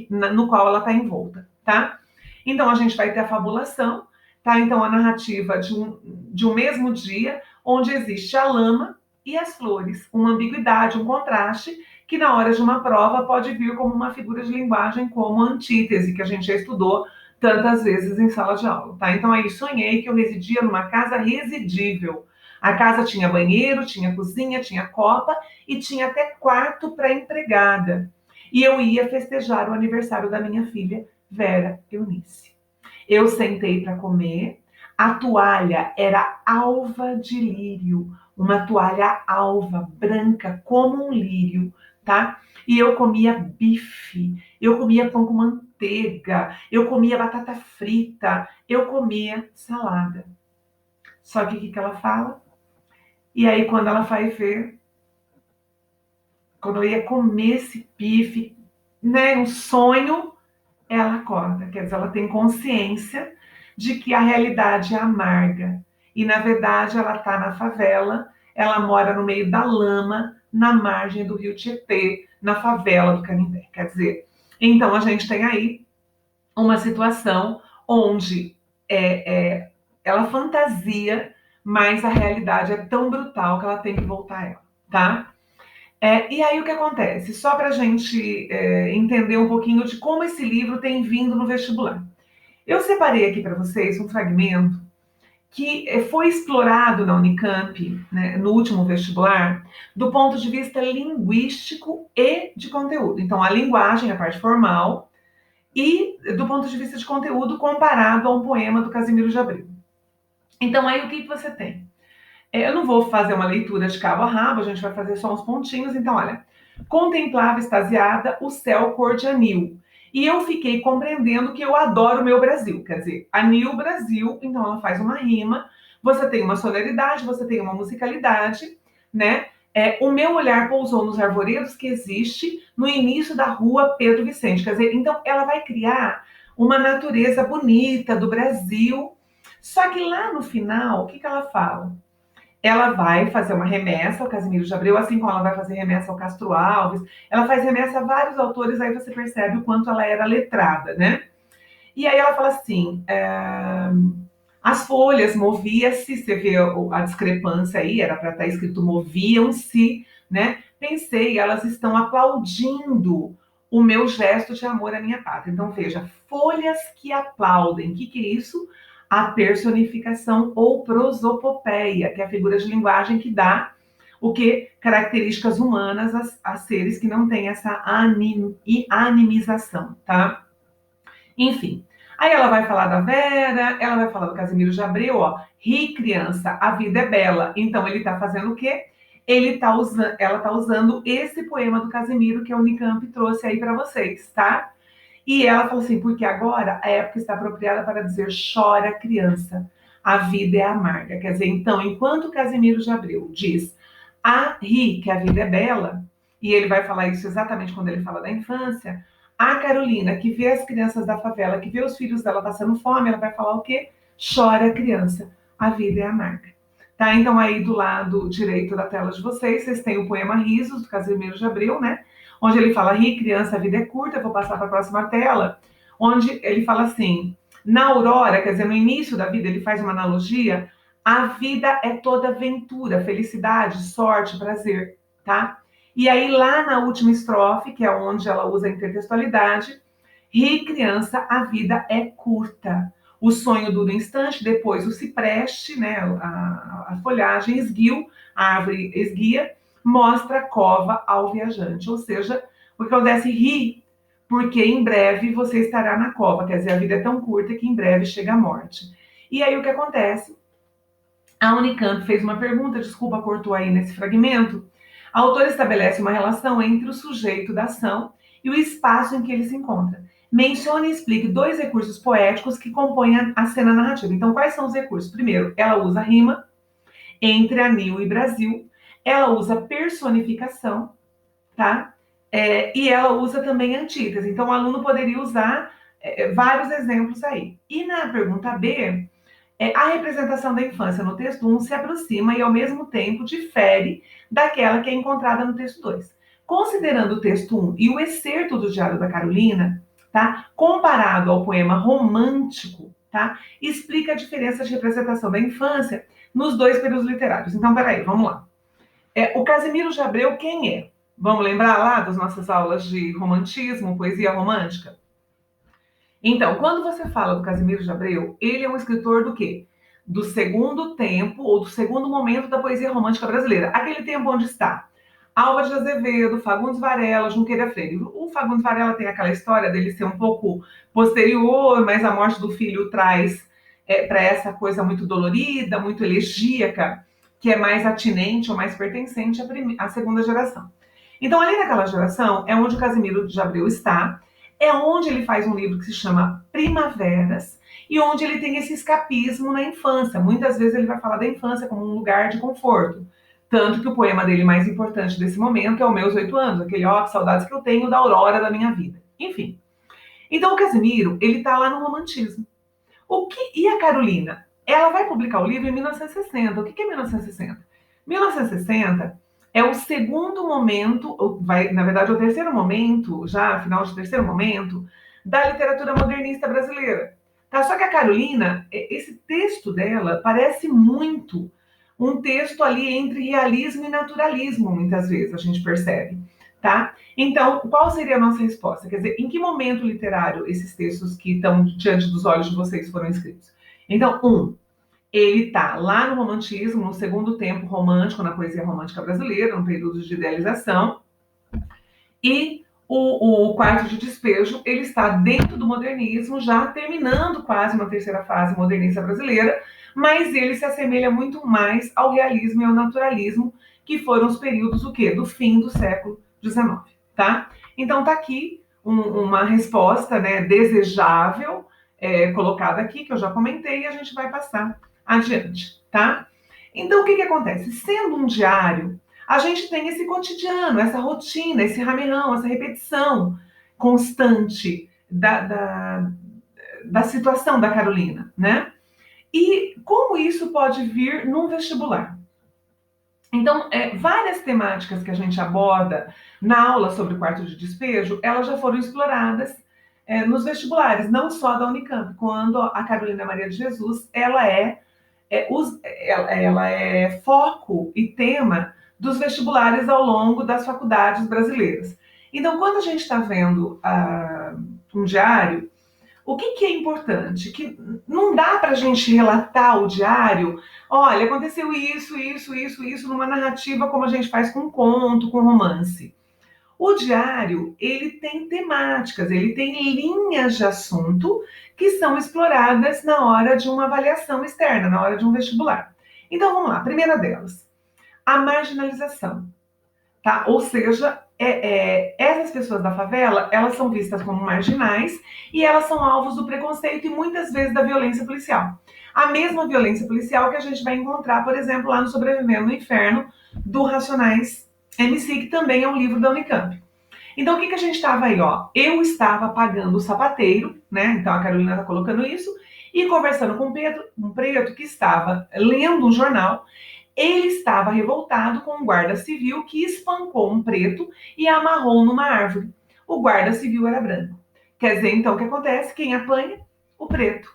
no qual ela está envolta, tá? Então a gente vai ter a fabulação, tá? Então a narrativa de um mesmo dia, onde existe a lama e as flores, uma ambiguidade, um contraste, que na hora de uma prova pode vir como uma figura de linguagem, como a antítese, que a gente já estudou tantas vezes em sala de aula, tá? Então aí sonhei que eu residia numa casa residível. A casa tinha banheiro, tinha cozinha, tinha copa e tinha até quarto para empregada. E eu ia festejar o aniversário da minha filha, Vera Eunice. Eu sentei para comer, a toalha era alva de lírio, uma toalha alva, branca, como um lírio, tá? E eu comia bife, eu comia pão com manteiga, eu comia batata frita, eu comia salada. Só que o que ela fala? E aí, quando ela vai ver, quando eu ia comer esse bife, né, um sonho, ela acorda. Quer dizer, ela tem consciência de que a realidade é amarga. E, na verdade, ela está na favela, ela mora no meio da lama, na margem do rio Tietê, na favela do Canindé. Quer dizer, então a gente tem aí uma situação onde ela fantasia, mas a realidade é tão brutal que ela tem que voltar a ela, tá? E aí o que acontece? Só para a gente entender um pouquinho de como esse livro tem vindo no vestibular. Eu separei aqui para vocês um fragmento que foi explorado na Unicamp, né, no último vestibular, do ponto de vista linguístico e de conteúdo. Então, a linguagem, a parte formal, e do ponto de vista de conteúdo comparado a um poema do Casimiro de Abreu. Então, aí o que você tem? Eu não vou fazer uma leitura de cabo a rabo, a gente vai fazer só uns pontinhos. Então, olha, contemplava extasiada o céu cor de anil. E eu fiquei compreendendo que eu adoro o meu Brasil. Quer dizer, anil Brasil, então ela faz uma rima, você tem uma sonoridade, você tem uma musicalidade, né? O meu olhar pousou nos arvoredos que existe no início da rua Pedro Vicente. Quer dizer, então ela vai criar uma natureza bonita do Brasil. Só que lá no final, o que ela fala? Ela vai fazer uma remessa ao Casimiro de Abreu, assim como ela vai fazer remessa ao Castro Alves, ela faz remessa a vários autores, aí você percebe o quanto ela era letrada, né? E aí ela fala assim, as folhas movia-se, você vê a discrepância aí, era para estar escrito moviam-se, né? Pensei, elas estão aplaudindo o meu gesto de amor à minha pátria. Então veja, folhas que aplaudem, o que é isso? A personificação ou prosopopeia, que é a figura de linguagem que dá o que? Características humanas a seres que não têm essa animização, tá? Enfim. Aí ela vai falar da Vera, ela vai falar do Casimiro de Abreu, ó. Ri, criança, a vida é bela. Então ele tá fazendo o quê? Ela tá usando esse poema do Casimiro que a Unicamp trouxe aí para vocês, tá? E ela falou assim, porque agora a época está apropriada para dizer chora criança, a vida é amarga. Quer dizer, então, enquanto Casimiro de Abreu diz ri que a vida é bela, e ele vai falar isso exatamente quando ele fala da infância, a Carolina, que vê as crianças da favela, que vê os filhos dela passando fome, ela vai falar o quê? Chora criança, a vida é amarga. Tá? Então, aí do lado direito da tela de vocês têm o poema Risos, do Casimiro de Abreu, né? Onde ele fala, ri, criança, a vida é curta, eu vou passar para a próxima tela, onde ele fala assim, na aurora, quer dizer, no início da vida, ele faz uma analogia, a vida é toda aventura, felicidade, sorte, prazer, tá? E aí lá na última estrofe, que é onde ela usa a intertextualidade, ri, criança, a vida é curta. O sonho dura um instante, depois o cipreste, né, a folhagem esguio, a árvore esguia, mostra a cova ao viajante. Ou seja, o que acontece? Ri, porque em breve você estará na cova. Quer dizer, a vida é tão curta que em breve chega a morte. E aí o que acontece? A Unicamp fez uma pergunta, desculpa, cortou aí nesse fragmento. A autora estabelece uma relação entre o sujeito da ação e o espaço em que ele se encontra. Mencione e explique dois recursos poéticos que compõem a cena narrativa. Então, quais são os recursos? Primeiro, ela usa rima entre anil e Brasil, ela usa personificação, tá? E ela usa também antítese. Então, o aluno poderia usar vários exemplos aí. E na pergunta B, a representação da infância no texto 1 se aproxima e, ao mesmo tempo, difere daquela que é encontrada no texto 2. Considerando o texto 1 e o excerto do Diário da Carolina, tá? Comparado ao poema romântico, tá? Explica a diferença de representação da infância nos dois períodos literários. Então, peraí, vamos lá. O Casimiro de Abreu, quem é? Vamos lembrar lá das nossas aulas de romantismo, poesia romântica? Então, quando você fala do Casimiro de Abreu, ele é um escritor do quê? Do segundo tempo, ou do segundo momento da poesia romântica brasileira. Aquele tempo onde está Álvares de Azevedo, Fagundes Varela, Junqueira Freire. O Fagundes Varela tem aquela história dele ser um pouco posterior, mas a morte do filho traz para essa coisa muito dolorida, muito elegíaca, que é mais atinente ou mais pertencente à segunda geração. Então, ali naquela geração, é onde o Casimiro de Abreu está, é onde ele faz um livro que se chama Primaveras, e onde ele tem esse escapismo na infância. Muitas vezes ele vai falar da infância como um lugar de conforto. Tanto que o poema dele mais importante desse momento é o Meus 8 Anos, aquele ó, que saudades que eu tenho da aurora da minha vida. Enfim. Então o Casimiro, ele está lá no romantismo. E a Carolina? Ela vai publicar o livro em 1960. O que é 1960? 1960 é o segundo momento, na verdade, o terceiro momento, já final de terceiro momento, da literatura modernista brasileira. Tá? Só que a Carolina, esse texto dela parece muito um texto ali entre realismo e naturalismo, muitas vezes, a gente percebe, tá? Então, qual seria a nossa resposta? Quer dizer, em que momento literário esses textos que estão diante dos olhos de vocês foram escritos? Então, ele está lá no romantismo, no segundo tempo romântico, na poesia romântica brasileira, no período de idealização, e o Quarto de Despejo, ele está dentro do modernismo, já terminando quase uma terceira fase modernista brasileira, mas ele se assemelha muito mais ao realismo e ao naturalismo, que foram os períodos, o quê? Do fim do século XIX, tá? Então, tá aqui uma resposta, né, desejável, colocada aqui, que eu já comentei, e a gente vai passar adiante, tá? Então, o que acontece? Sendo um diário, a gente tem esse cotidiano, essa rotina, esse ramirão, essa repetição constante da situação da Carolina, né? E como isso pode vir num vestibular? Então, várias temáticas que a gente aborda na aula sobre o quarto de despejo, elas já foram exploradas nos vestibulares, não só da Unicamp, quando a Carolina Maria de Jesus, ela é foco e tema dos vestibulares ao longo das faculdades brasileiras. Então, quando a gente está vendo um diário, o que é importante? Que não dá para a gente relatar o diário, olha, aconteceu isso, numa narrativa como a gente faz com conto, com romance. O diário, ele tem temáticas, ele tem linhas de assunto que são exploradas na hora de uma avaliação externa, na hora de um vestibular. Então, vamos lá, a primeira delas, a marginalização, tá? Ou seja, essas pessoas da favela, elas são vistas como marginais e elas são alvos do preconceito e muitas vezes da violência policial. A mesma violência policial que a gente vai encontrar, por exemplo, lá no Sobrevivendo no Inferno, do Racionais MC, que também é um livro da Unicamp. Então, o que a gente estava aí, ó? Eu estava pagando o sapateiro, né? Então, a Carolina está colocando isso, e conversando com um preto que estava lendo um jornal. Ele estava revoltado com um guarda civil que espancou um preto e amarrou numa árvore. O guarda civil era branco. Quer dizer, então, o que acontece? Quem apanha? O preto.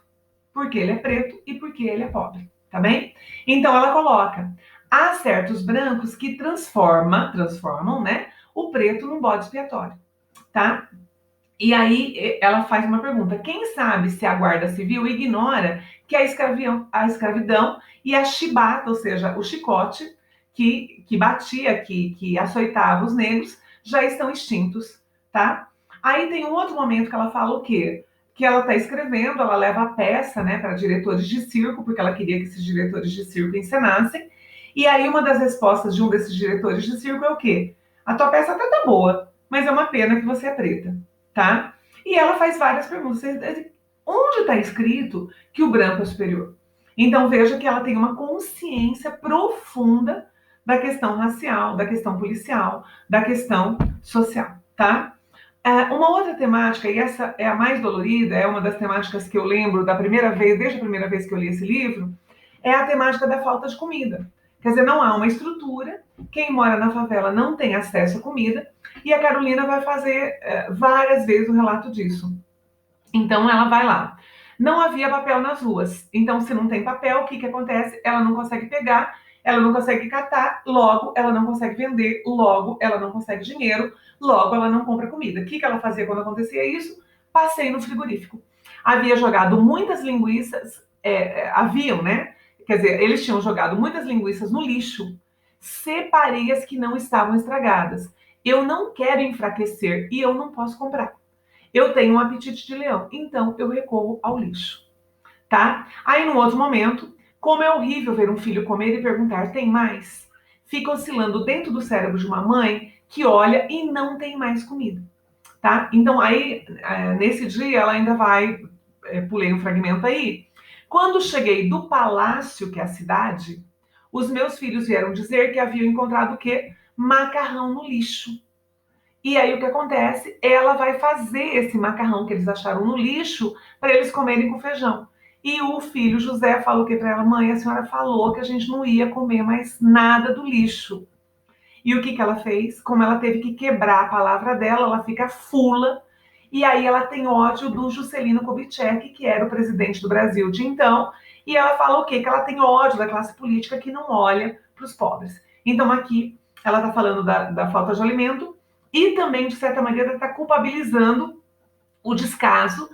Porque ele é preto e porque ele é pobre, tá bem? Então, ela coloca, há certos brancos que transformam, né, o preto num bode expiatório, tá? E aí ela faz uma pergunta, quem sabe se a guarda civil ignora que a escravidão e a chibata, ou seja, o chicote que batia, que açoitava os negros, já estão extintos, tá? Aí tem um outro momento que ela fala o quê? Que ela está escrevendo, ela leva a peça, né, para diretores de circo, porque ela queria que esses diretores de circo encenassem. E aí uma das respostas de um desses diretores de circo é o quê? A tua peça até tá boa, mas é uma pena que você é preta, tá? E ela faz várias perguntas. Onde está escrito que o branco é superior? Então veja que ela tem uma consciência profunda da questão racial, da questão policial, da questão social, tá? Uma outra temática, e essa é a mais dolorida, é uma das temáticas que eu lembro da primeira vez, desde a primeira vez que eu li esse livro, é a temática da falta de comida. Quer dizer, não há uma estrutura, quem mora na favela não tem acesso à comida, e a Carolina vai fazer várias vezes o relato disso. Então, ela vai lá. Não havia papel nas ruas. Então, se não tem papel, o que acontece? Ela não consegue pegar, ela não consegue catar, logo ela não consegue vender, logo ela não consegue dinheiro, logo ela não compra comida. O que ela fazia quando acontecia isso? Passei no frigorífico. Havia jogado muitas linguiças, haviam, né? Quer dizer, eles tinham jogado muitas linguiças no lixo. Separei as que não estavam estragadas. Eu não quero enfraquecer e eu não posso comprar. Eu tenho um apetite de leão, então eu recorro ao lixo, tá? Aí, num outro momento, como é horrível ver um filho comer e perguntar, tem mais? Fica oscilando dentro do cérebro de uma mãe que olha e não tem mais comida, tá? Então, aí, nesse dia, ela ainda vai, pulei um fragmento aí, quando cheguei do palácio, que é a cidade, os meus filhos vieram dizer que haviam encontrado o quê? Macarrão no lixo. E aí o que acontece? Ela vai fazer esse macarrão que eles acharam no lixo para eles comerem com feijão. E o filho José falou que para ela, mãe, a senhora falou que a gente não ia comer mais nada do lixo. E o que ela fez? Como ela teve que quebrar a palavra dela, ela fica fula. E aí ela tem ódio do Juscelino Kubitschek, que era o presidente do Brasil de então, E ela fala o quê? Que ela tem ódio da classe política que não olha para os pobres. Então aqui ela está falando da falta de alimento e também, de certa maneira, está culpabilizando o descaso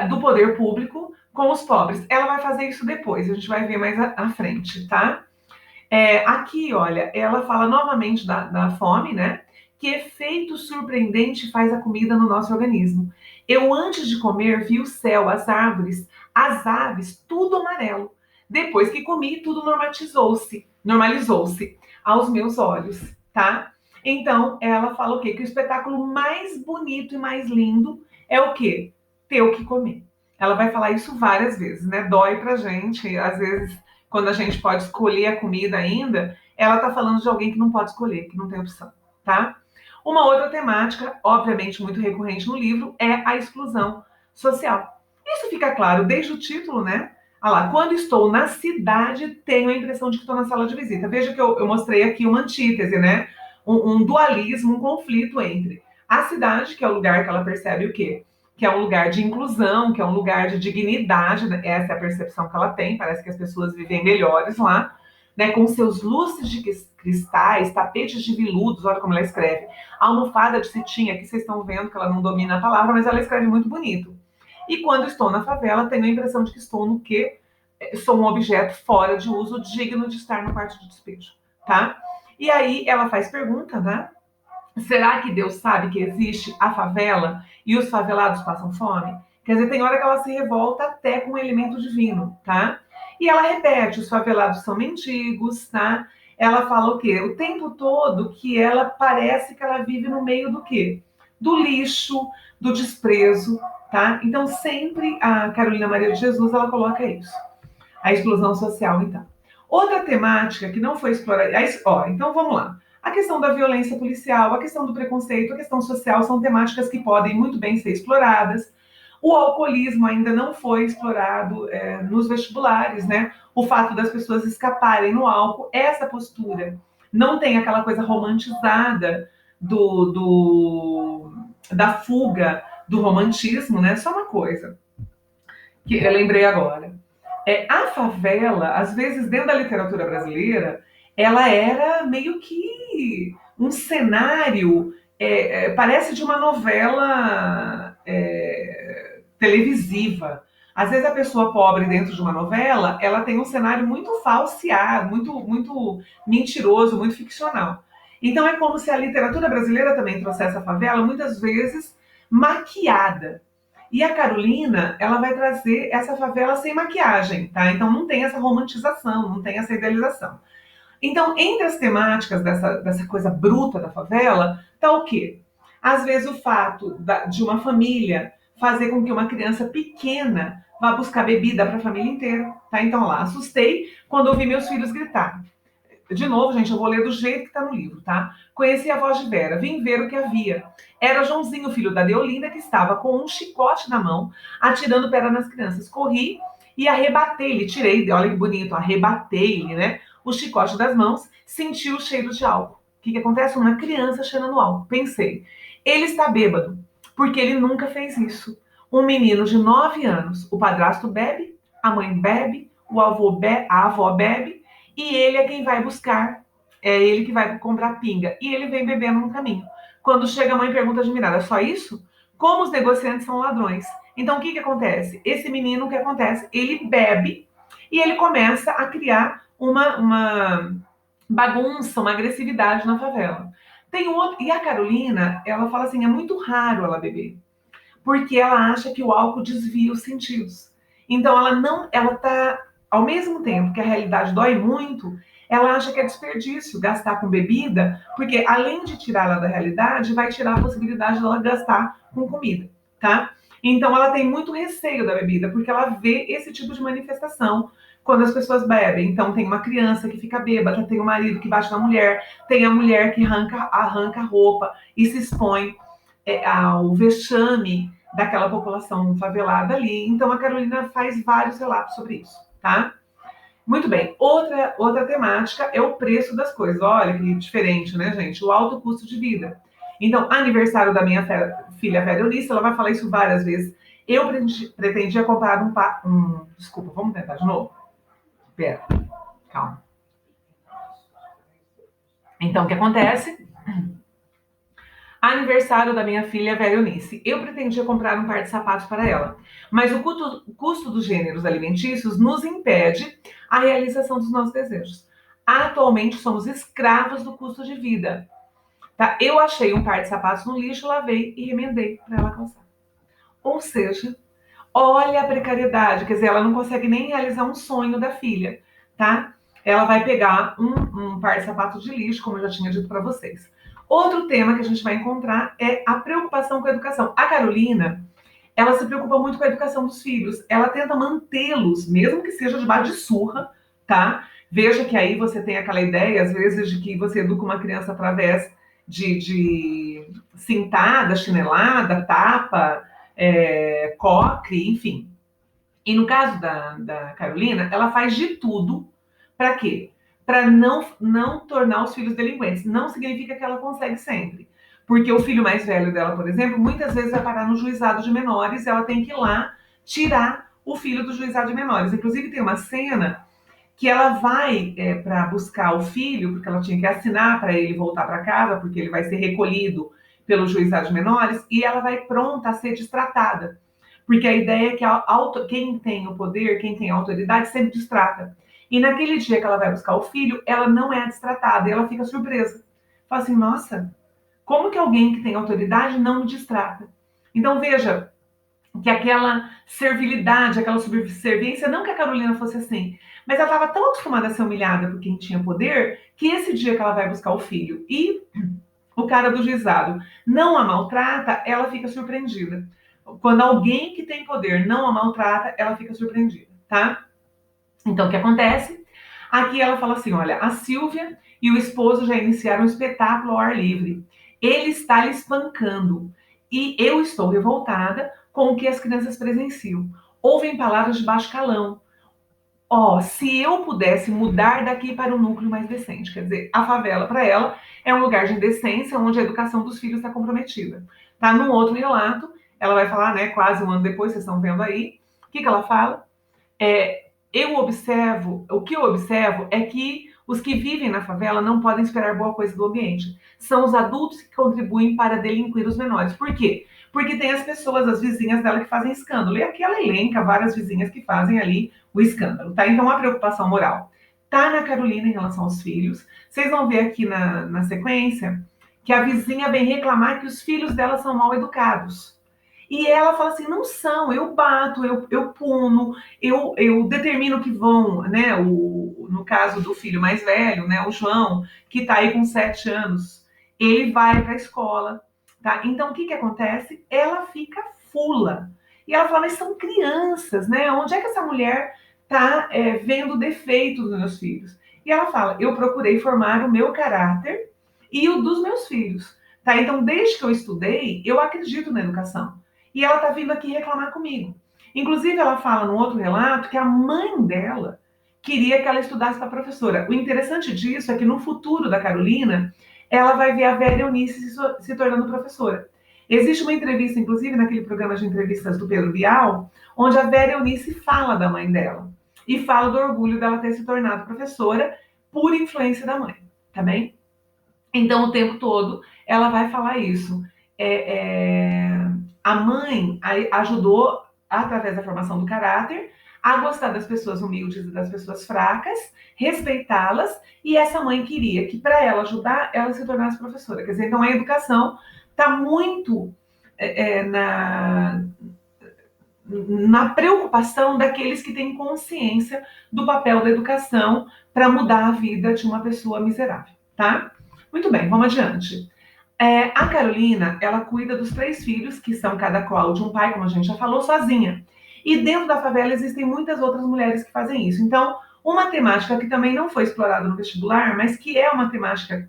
do poder público com os pobres. Ela vai fazer isso depois, a gente vai ver mais à frente, tá? Aqui, olha, ela fala novamente da fome, né? Que efeito surpreendente faz a comida no nosso organismo. Eu, antes de comer, vi o céu, as árvores, as aves, tudo amarelo. Depois que comi, tudo normalizou-se aos meus olhos, tá? Então, ela fala o quê? Que o espetáculo mais bonito e mais lindo é o quê? Ter o que comer. Ela vai falar isso várias vezes, né? Dói pra gente, às vezes, quando a gente pode escolher a comida ainda, ela está falando de alguém que não pode escolher, que não tem opção, tá? Uma outra temática, obviamente muito recorrente no livro, é a exclusão social. Isso fica claro desde o título, né? Ah lá, quando estou na cidade, tenho a impressão de que estou na sala de visita. Veja que eu mostrei aqui uma antítese, né? Um dualismo, um conflito entre a cidade, que é o lugar que ela percebe o quê? Que é um lugar de inclusão, que é um lugar de dignidade, essa é a percepção que ela tem, parece que as pessoas vivem melhores lá, né, com seus lustres de cristais, tapetes de veludos, olha como ela escreve, almofada de cetim, aqui vocês estão vendo que ela não domina a palavra, mas ela escreve muito bonito. E quando estou na favela, tenho a impressão de que estou no quê? Sou um objeto fora de uso, digno de estar no quarto de despejo, tá? E aí ela faz pergunta, né? Será que Deus sabe que existe a favela e os favelados passam fome? Quer dizer, tem hora que ela se revolta até com o elemento divino, tá? E ela repete, os favelados são mendigos, tá? Ela fala o quê? O tempo todo que ela parece que ela vive no meio do quê? Do lixo, do desprezo, tá? Então sempre a Carolina Maria de Jesus, ela coloca isso. A exclusão social, então. Outra temática que não foi explorada... Então vamos lá. A questão da violência policial, a questão do preconceito, a questão social são temáticas que podem muito bem ser exploradas. O alcoolismo ainda não foi explorado nos vestibulares, né? O fato das pessoas escaparem no álcool, essa postura não tem aquela coisa romantizada da fuga, do romantismo, né? Só uma coisa que eu lembrei agora. A favela, às vezes, dentro da literatura brasileira, ela era meio que um cenário, parece de uma novela televisiva. Às vezes a pessoa pobre dentro de uma novela, ela tem um cenário muito falseado, muito mentiroso, muito ficcional. Então é como se a literatura brasileira também trouxesse a favela, muitas vezes, maquiada. E a Carolina, ela vai trazer essa favela sem maquiagem, tá? Então não tem essa romantização, não tem essa idealização. Então, entre as temáticas dessa coisa bruta da favela, tá o quê? Às vezes o fato de uma família fazer com que uma criança pequena vá buscar bebida para a família inteira, tá? Então lá, assustei quando ouvi meus filhos gritar. De novo, gente, eu vou ler do jeito que está no livro, tá? Conheci a voz de Vera, vim ver o que havia. Era Joãozinho, filho da Deolinda, que estava com um chicote na mão, atirando pedra nas crianças. Corri e arrebatei-lhe, tirei, olha que bonito, arrebatei-lhe, né? O chicote das mãos, senti o cheiro de álcool. O que acontece? Uma criança cheirando álcool. Pensei, ele está bêbado, porque ele nunca fez isso. Um menino de 9 anos, o padrasto bebe, a mãe bebe, a avó bebe, e ele é quem vai buscar, é ele que vai comprar pinga. E ele vem bebendo no caminho. Quando chega, a mãe pergunta admirada, só isso? Como os negociantes são ladrões. Então, o que acontece? Esse menino, o que acontece? Ele bebe e ele começa a criar uma bagunça, uma agressividade na favela. Tem outro, e a Carolina, ela fala assim, é muito raro ela beber. Porque ela acha que o álcool desvia os sentidos. Então, ela tá ao mesmo tempo que a realidade dói muito, ela acha que é desperdício gastar com bebida, porque além de tirá-la da realidade, vai tirar a possibilidade dela gastar com comida, tá? Então ela tem muito receio da bebida, porque ela vê esse tipo de manifestação quando as pessoas bebem. Então tem uma criança que fica bêbada, tem o marido que bate na mulher, tem a mulher que arranca a roupa e se expõe ao vexame daquela população favelada ali. Então a Carolina faz vários relatos sobre isso. Tá? Muito bem. Outra temática é o preço das coisas. Olha que diferente, né, gente? O alto custo de vida. Então, aniversário da minha filha Vera Eunice, ela vai falar isso várias vezes. Eu pretendia comprar Desculpa, vamos tentar de novo? Pera, calma. Então, o que acontece? Aniversário da minha filha, Vera Eunice. Eu pretendia comprar um par de sapatos para ela, mas o custo dos gêneros alimentícios nos impede a realização dos nossos desejos. Atualmente, somos escravos do custo de vida. Tá? Eu achei um par de sapatos no lixo, lavei e remendei para ela calçar. Ou seja, olha a precariedade, quer dizer, ela não consegue nem realizar um sonho da filha, tá? Ela vai pegar um par de sapatos de lixo, como eu já tinha dito para vocês. Outro tema que a gente vai encontrar é a preocupação com a educação. A Carolina, ela se preocupa muito com a educação dos filhos. Ela tenta mantê-los, mesmo que seja debaixo de surra, tá? Veja que aí você tem aquela ideia, às vezes, de que você educa uma criança através de cintada, chinelada, tapa, coque, enfim. E no caso da Carolina, ela faz de tudo para quê? Para não tornar os filhos delinquentes. Não significa que ela consegue sempre. Porque o filho mais velho dela, por exemplo, muitas vezes vai parar no juizado de menores e ela tem que ir lá tirar o filho do juizado de menores. Inclusive, tem uma cena que ela vai para buscar o filho, porque ela tinha que assinar para ele voltar para casa, porque ele vai ser recolhido pelo juizado de menores, e ela vai pronta a ser destratada. Porque a ideia é que quem tem o poder, quem tem a autoridade, sempre destrata. E naquele dia que ela vai buscar o filho, ela não é destratada, e ela fica surpresa. Fala assim, nossa, como que alguém que tem autoridade não me destrata? Então, veja, que aquela servilidade, aquela subserviência, não que a Carolina fosse assim, mas ela estava tão acostumada a ser humilhada por quem tinha poder, que esse dia que ela vai buscar o filho e o cara do juizado não a maltrata, ela fica surpreendida. Quando alguém que tem poder não a maltrata, ela fica surpreendida, tá? Então, o que acontece? Aqui ela fala assim, olha, a Silvia e o esposo já iniciaram um espetáculo ao ar livre. Ele está lhe espancando. E eu estou revoltada com o que as crianças presenciam. Ouvem palavras de baixo calão. Se eu pudesse mudar daqui para um núcleo mais decente. Quer dizer, a favela, para ela, é um lugar de indecência onde a educação dos filhos está comprometida. Tá? Num outro relato, ela vai falar, né, quase um ano depois, vocês estão vendo aí, o que ela fala? O que eu observo é que os que vivem na favela não podem esperar boa coisa do ambiente. São os adultos que contribuem para delinquir os menores. Por quê? Porque tem as pessoas, as vizinhas dela que fazem escândalo. E aqui ela elenca várias vizinhas que fazem ali o escândalo, tá? Então, a preocupação moral tá na Carolina em relação aos filhos. Vocês vão ver aqui na sequência que a vizinha vem reclamar que os filhos dela são mal educados. E ela fala assim, não são, eu bato, eu puno, eu determino que vão, né, no caso do filho mais velho, né, o João, que está aí com 7 anos, ele vai para a escola, tá? Então, o que acontece? Ela fica fula. E ela fala, mas são crianças, né? Onde é que essa mulher está vendo defeitos nos meus filhos? E ela fala, eu procurei formar o meu caráter e o dos meus filhos, tá? Então, desde que eu estudei, eu acredito na educação. E ela está vindo aqui reclamar comigo. Inclusive, ela fala no outro relato que a mãe dela queria que ela estudasse para professora. O interessante disso é que no futuro da Carolina, ela vai ver a Vera Eunice se tornando professora. Existe uma entrevista, inclusive, naquele programa de entrevistas do Pedro Bial, onde a Vera Eunice fala da mãe dela. E fala do orgulho dela ter se tornado professora por influência da mãe, tá bem? Então, o tempo todo, ela vai falar isso. A mãe ajudou, através da formação do caráter, a gostar das pessoas humildes e das pessoas fracas, respeitá-las, e essa mãe queria que, para ela ajudar, ela se tornasse professora. Quer dizer, então a educação está muito na preocupação daqueles que têm consciência do papel da educação para mudar a vida de uma pessoa miserável, tá? Muito bem, vamos adiante. A Carolina, ela cuida dos 3 filhos, que são cada qual de um pai, como a gente já falou, sozinha. E dentro da favela existem muitas outras mulheres que fazem isso. Então, uma temática que também não foi explorada no vestibular, mas que é uma temática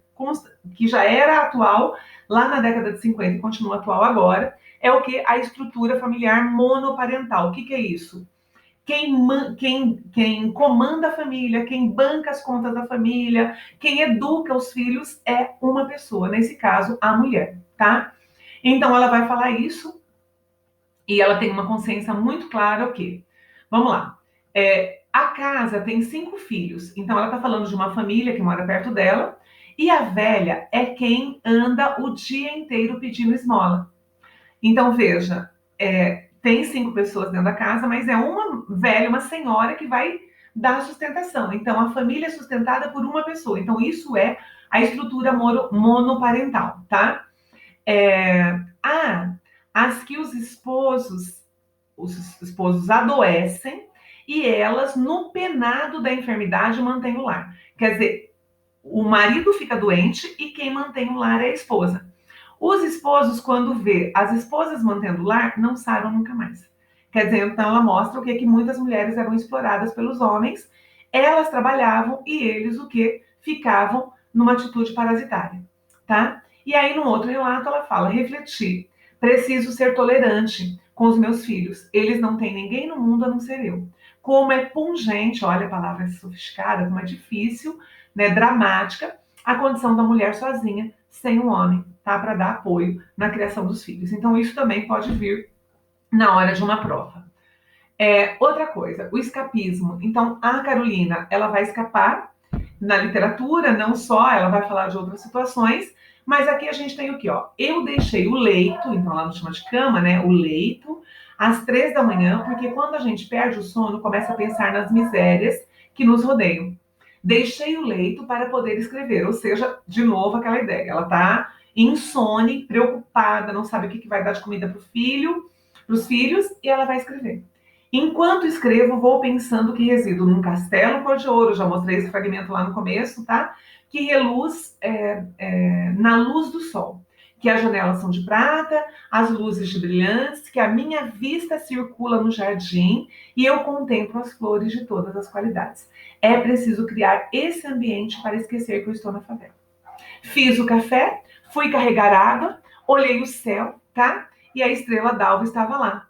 que já era atual lá na década de 50 e continua atual agora, é o que? A estrutura familiar monoparental. O que é isso? Quem comanda a família, quem banca as contas da família, quem educa os filhos é uma pessoa, nesse caso, a mulher, tá? Então, ela vai falar isso e ela tem uma consciência muito clara o quê? Vamos lá. A casa tem 5 filhos, então ela está falando de uma família que mora perto dela, e a velha é quem anda o dia inteiro pedindo esmola. Então, veja, tem 5 pessoas dentro da casa, mas é uma velha, uma senhora que vai dar sustentação. Então, a família é sustentada por uma pessoa. Então, isso é a estrutura monoparental, tá? As que os esposos adoecem e elas, no penado da enfermidade, mantêm o lar. Quer dizer, o marido fica doente e quem mantém o lar é a esposa. Os esposos, quando vê as esposas mantendo o lar, não saram nunca mais. Quer dizer, então ela mostra o que muitas mulheres eram exploradas pelos homens, elas trabalhavam e eles o que? Ficavam numa atitude parasitária, tá? E aí, no outro relato, ela fala, refletir, preciso ser tolerante com os meus filhos, eles não têm ninguém no mundo a não ser eu. Como é pungente, olha a palavra sofisticada, como é difícil, né, dramática, a condição da mulher sozinha, sem um homem, tá? Para dar apoio na criação dos filhos. Então, isso também pode vir na hora de uma prova. Outra coisa, o escapismo. Então, a Carolina, ela vai escapar na literatura, não só, ela vai falar de outras situações, mas aqui a gente tem o que, ó? Eu deixei o leito, então lá não chama de cama, né? O leito, às 3 da manhã, porque quando a gente perde o sono, começa a pensar nas misérias que nos rodeiam. Deixei o leito para poder escrever, ou seja, de novo aquela ideia, ela tá insone, preocupada, não sabe o que vai dar de comida para os filhos, e ela vai escrever. Enquanto escrevo, vou pensando que resido num castelo cor de ouro, já mostrei esse fragmento lá no começo, tá? Que reluz na luz do sol, que as janelas são de prata, as luzes de brilhantes, que a minha vista circula no jardim e eu contemplo as flores de todas as qualidades. É preciso criar esse ambiente para esquecer que eu estou na favela. Fiz o café, fui carregar água, olhei o céu, tá? E a estrela d'alva estava lá.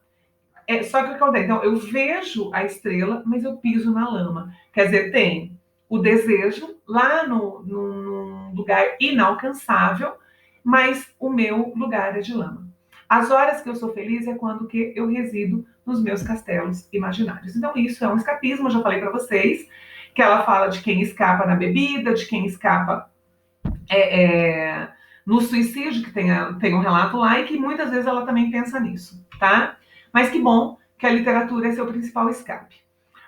Só que o que acontece? Então, eu vejo a estrela, mas eu piso na lama. Quer dizer, tem o desejo lá num lugar inalcançável, mas o meu lugar é de lama. As horas que eu sou feliz é quando que eu resido nos meus castelos imaginários. Então, isso é um escapismo, eu já falei para vocês, que ela fala de quem escapa na bebida, de quem escapa no suicídio, que tem um relato lá, e que muitas vezes ela também pensa nisso, tá? Mas que bom que a literatura é seu principal escape.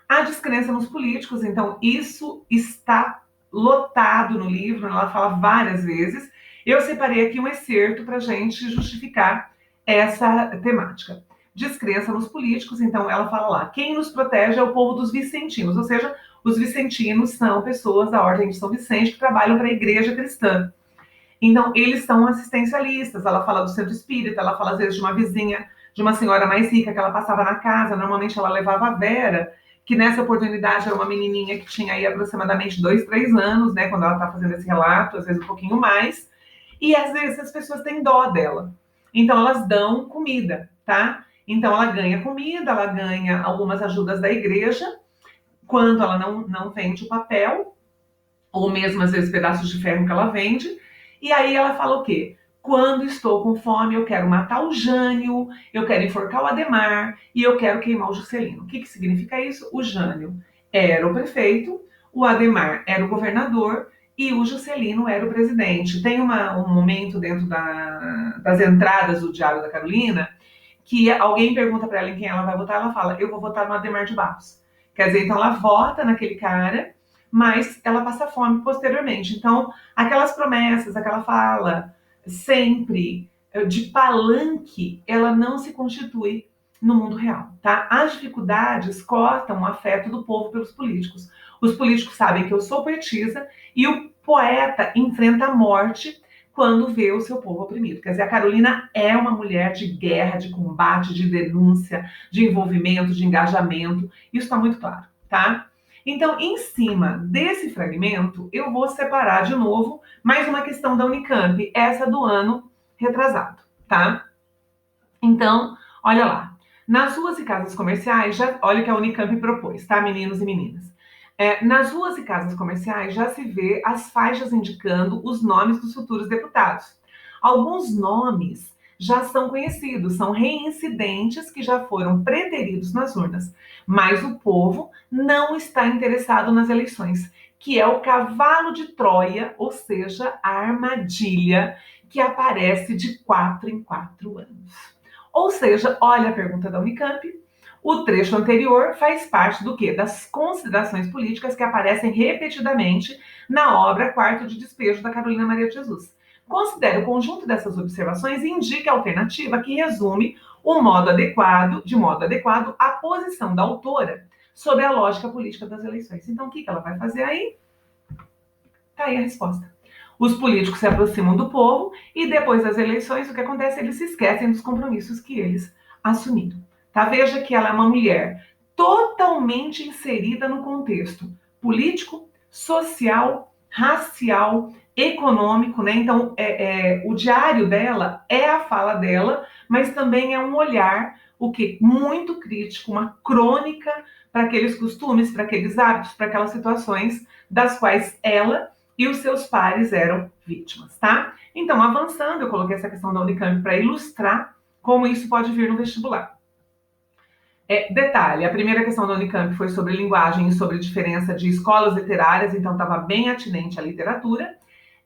A descrença nos políticos, então, isso está lotado no livro, ela fala várias vezes. Eu separei aqui um excerto para a gente justificar essa temática. Descrença nos políticos, então ela fala lá, quem nos protege é o povo dos vicentinos, ou seja, os vicentinos são pessoas da Ordem de São Vicente que trabalham para a igreja cristã. Então, eles são assistencialistas, ela fala do centro espírita, ela fala às vezes de uma vizinha, de uma senhora mais rica que ela passava na casa, normalmente ela levava a Vera, que nessa oportunidade era uma menininha que tinha aí aproximadamente 2, 3 anos, né, quando ela está fazendo esse relato, às vezes um pouquinho mais, e às vezes as pessoas têm dó dela. Então, elas dão comida, tá? Então, ela ganha comida, ela ganha algumas ajudas da igreja, quando ela não vende o papel, ou mesmo às vezes pedaços de ferro que ela vende, e aí ela fala o quê? Quando estou com fome, eu quero matar o Jânio, eu quero enforcar o Adhemar e eu quero queimar o Juscelino. O que significa isso? O Jânio era o prefeito, o Adhemar era o governador e o Juscelino era o presidente. Tem um momento dentro das entradas do Diário da Carolina que alguém pergunta para ela em quem ela vai votar, ela fala, eu vou votar no Adhemar de Barros. Quer dizer, então ela vota naquele cara, mas ela passa fome posteriormente. Então, aquelas promessas, aquela fala sempre de palanque, ela não se constitui no mundo real, tá? As dificuldades cortam o afeto do povo pelos políticos. Os políticos sabem que eu sou poetisa e o poeta enfrenta a morte quando vê o seu povo oprimido. Quer dizer, a Carolina é uma mulher de guerra, de combate, de denúncia, de envolvimento, de engajamento. Isso está muito claro, tá? Então, em cima desse fragmento, eu vou separar de novo mais uma questão da Unicamp, essa do ano retrasado, tá? Então, olha lá. Nas ruas e casas comerciais, olha o que a Unicamp propôs, tá, meninos e meninas? Nas ruas e casas comerciais já se vê as faixas indicando os nomes dos futuros deputados. Alguns nomes já são conhecidos, são reincidentes que já foram preteridos nas urnas. Mas o povo não está interessado nas eleições, que é o cavalo de Troia, ou seja, a armadilha que aparece de 4 em 4 anos. Ou seja, olha a pergunta da Unicamp, o trecho anterior faz parte do quê? Das considerações políticas que aparecem repetidamente na obra Quarto de Despejo da Carolina Maria de Jesus. Considere o conjunto dessas observações e indique a alternativa que resume de modo adequado a posição da autora sobre a lógica política das eleições. Então, o que ela vai fazer aí? Tá aí a resposta. Os políticos se aproximam do povo e depois das eleições, o que acontece? Eles se esquecem dos compromissos que eles assumiram. Tá? Veja que ela é uma mulher totalmente inserida no contexto político, social, racial, econômico, né? Então, o diário dela é a fala dela, mas também é um olhar, o que? Muito crítico, uma crônica para aqueles costumes, para aqueles hábitos, para aquelas situações das quais ela e os seus pares eram vítimas, tá? Então, avançando, eu coloquei essa questão da Unicamp para ilustrar como isso pode vir no vestibular. Detalhe, a primeira questão da Unicamp foi sobre linguagem e sobre diferença de escolas literárias, então estava bem atinente à literatura.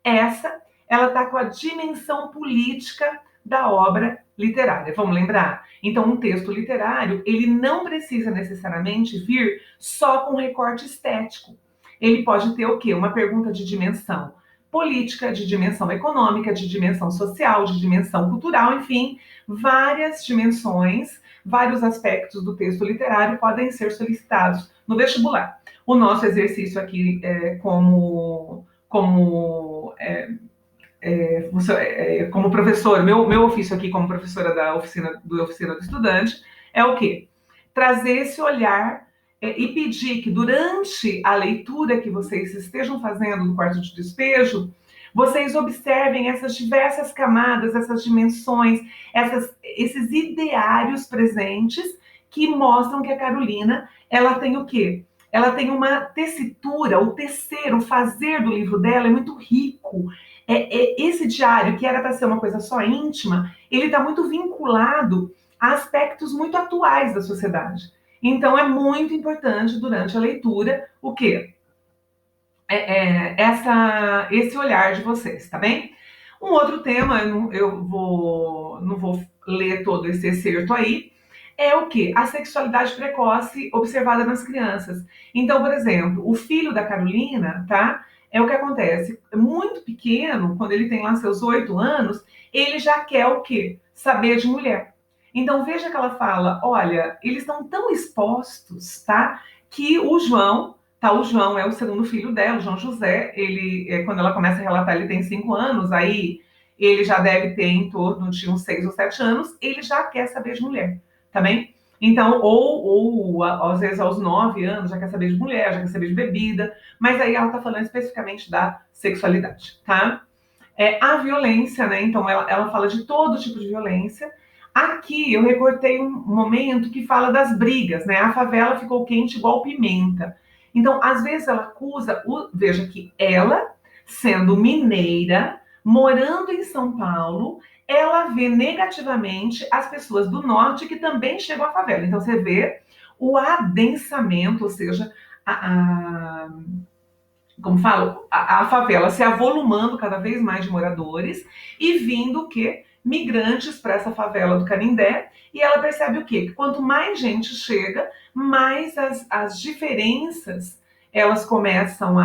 Essa, ela está com a dimensão política da obra literária. Vamos lembrar? Então, um texto literário, ele não precisa necessariamente vir só com recorte estético. Ele pode ter o quê? Uma pergunta de dimensão política, de dimensão econômica, de dimensão social, de dimensão cultural, enfim, várias dimensões, vários aspectos do texto literário podem ser solicitados no vestibular. O nosso exercício aqui como professor, meu ofício aqui como professora da oficina do estudante é o quê? Trazer esse olhar e pedir que durante a leitura que vocês estejam fazendo no quarto de despejo, vocês observem essas diversas camadas, essas dimensões, esses ideários presentes que mostram que a Carolina, ela tem o quê? Ela tem uma tessitura, o tecer, o fazer do livro dela é muito rico. Esse diário, que era para ser uma coisa só íntima, ele está muito vinculado a aspectos muito atuais da sociedade. Então, é muito importante, durante a leitura, o quê? Esse olhar de vocês, tá bem? Um outro tema, eu não vou ler todo esse excerto aí, é o quê? A sexualidade precoce observada nas crianças. Então, por exemplo, o filho da Carolina, tá? É o que acontece. Muito pequeno, quando ele tem lá seus 8 anos, ele já quer o quê? Saber de mulher. Então, veja que ela fala, olha, eles estão tão expostos, tá? Que o João é o segundo filho dela, o João José, quando ela começa a relatar, ele tem 5 anos, aí ele já deve ter em torno de uns 6 ou 7 anos, ele já quer saber de mulher, tá bem? Então, ou às vezes aos 9 anos já quer saber de mulher, já quer saber de bebida, mas aí ela tá falando especificamente da sexualidade, tá? A violência, né? Então, ela fala de todo tipo de violência. Aqui eu recortei um momento que fala das brigas, né? A favela ficou quente igual pimenta. Então, às vezes ela acusa, veja que ela, sendo mineira, morando em São Paulo, ela vê negativamente as pessoas do norte que também chegam à favela. Então, você vê o adensamento, ou seja, como falo, a favela se avolumando cada vez mais de moradores e vindo o quê? Migrantes para essa favela do Canindé, e ela percebe o quê? Que quanto mais gente chega, mais as diferenças elas começam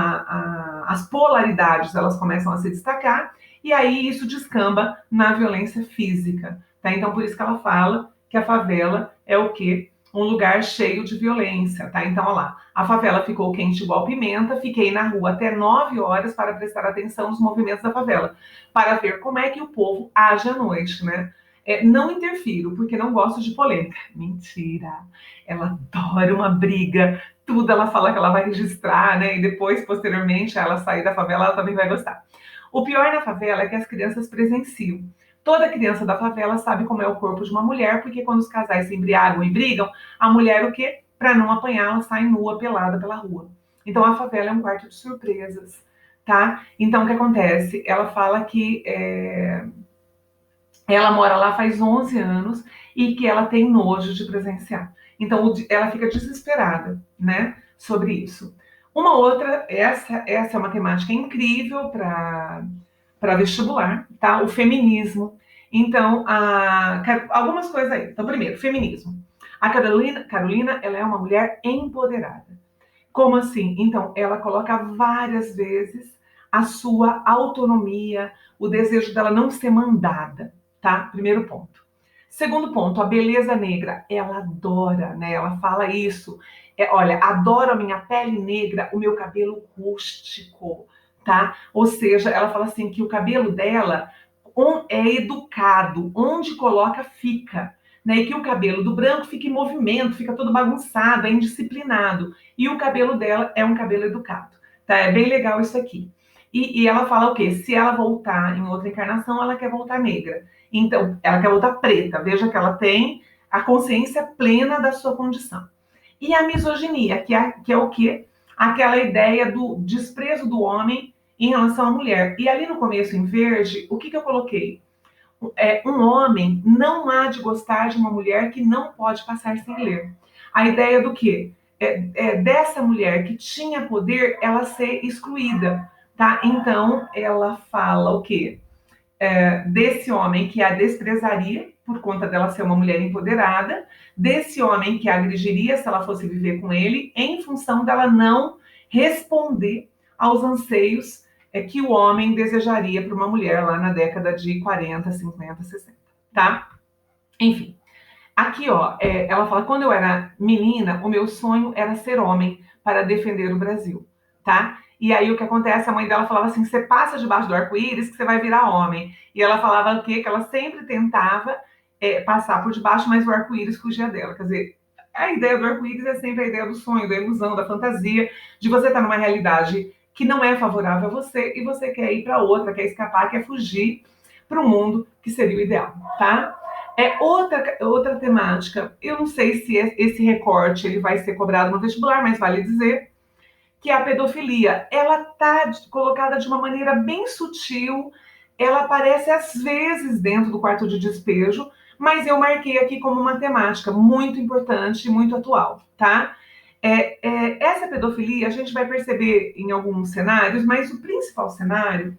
as polaridades elas começam a se destacar, e aí isso descamba na violência física, tá? Então por isso que ela fala que a favela é o quê? Um lugar cheio de violência, tá? Então, olha lá, a favela ficou quente igual pimenta, fiquei na rua até 9 horas para prestar atenção nos movimentos da favela, para ver como é que o povo age à noite, né? Não interfiro, porque não gosto de polêmica. Mentira! Ela adora uma briga, tudo ela fala que ela vai registrar, né? E depois, posteriormente, ela sair da favela, ela também vai gostar. O pior na favela é que as crianças presenciam. Toda criança da favela sabe como é o corpo de uma mulher, porque quando os casais se embriagam e brigam, a mulher o quê? Para não apanhar, ela sai nua, pelada pela rua. Então a favela é um quarto de surpresas, tá? Então o que acontece? Ela fala que ela mora lá faz 11 anos e que ela tem nojo de presenciar. Então, ela fica desesperada, né, sobre isso. Uma outra, essa é uma temática incrível para vestibular, tá? O feminismo. Então, algumas coisas aí. Então, primeiro, feminismo. A Carolina, ela é uma mulher empoderada. Como assim? Então, ela coloca várias vezes a sua autonomia, o desejo dela não ser mandada, tá? Primeiro ponto. Segundo ponto, a beleza negra. Ela adora, né? Ela fala isso. Olha, adoro a minha pele negra, o meu cabelo rústico, tá? Ou seja, ela fala assim que o cabelo dela é educado, onde coloca fica, né? E que o cabelo do branco fica em movimento, fica todo bagunçado, é indisciplinado. E o cabelo dela é um cabelo educado, tá? É bem legal isso aqui. E ela fala o quê? Se ela voltar em outra encarnação, ela quer voltar negra. Então, ela quer voltar preta. Veja que ela tem a consciência plena da sua condição. E a misoginia, que é o quê? Aquela ideia do desprezo do homem em relação à mulher. E ali no começo, em verde, o que eu coloquei? Um homem não há de gostar de uma mulher que não pode passar sem ler. A ideia do quê? Dessa mulher que tinha poder, ela ser excluída, tá? Então, ela fala o quê? Desse homem que a desprezaria por conta dela ser uma mulher empoderada, desse homem que a agrediria se ela fosse viver com ele, em função dela não responder aos anseios que o homem desejaria para uma mulher lá na década de 40, 50, 60, tá? Enfim, aqui, ó, ela fala, quando eu era menina, o meu sonho era ser homem para defender o Brasil, tá? E aí o que acontece, a mãe dela falava assim, você passa debaixo do arco-íris que você vai virar homem. E ela falava o quê? Que ela sempre tentava passar por debaixo, mas o arco-íris fugia dela. Quer dizer, a ideia do arco-íris é sempre a ideia do sonho, da ilusão, da fantasia, de você estar numa realidade que não é favorável a você e você quer ir para outra, quer escapar, quer fugir para um mundo que seria o ideal, tá? Outra temática, eu não sei se esse recorte ele vai ser cobrado no vestibular, mas vale dizer que a pedofilia, ela está colocada de uma maneira bem sutil, ela aparece às vezes dentro do quarto de despejo, mas eu marquei aqui como uma temática muito importante e muito atual, tá? Essa pedofilia a gente vai perceber em alguns cenários, mas o principal cenário,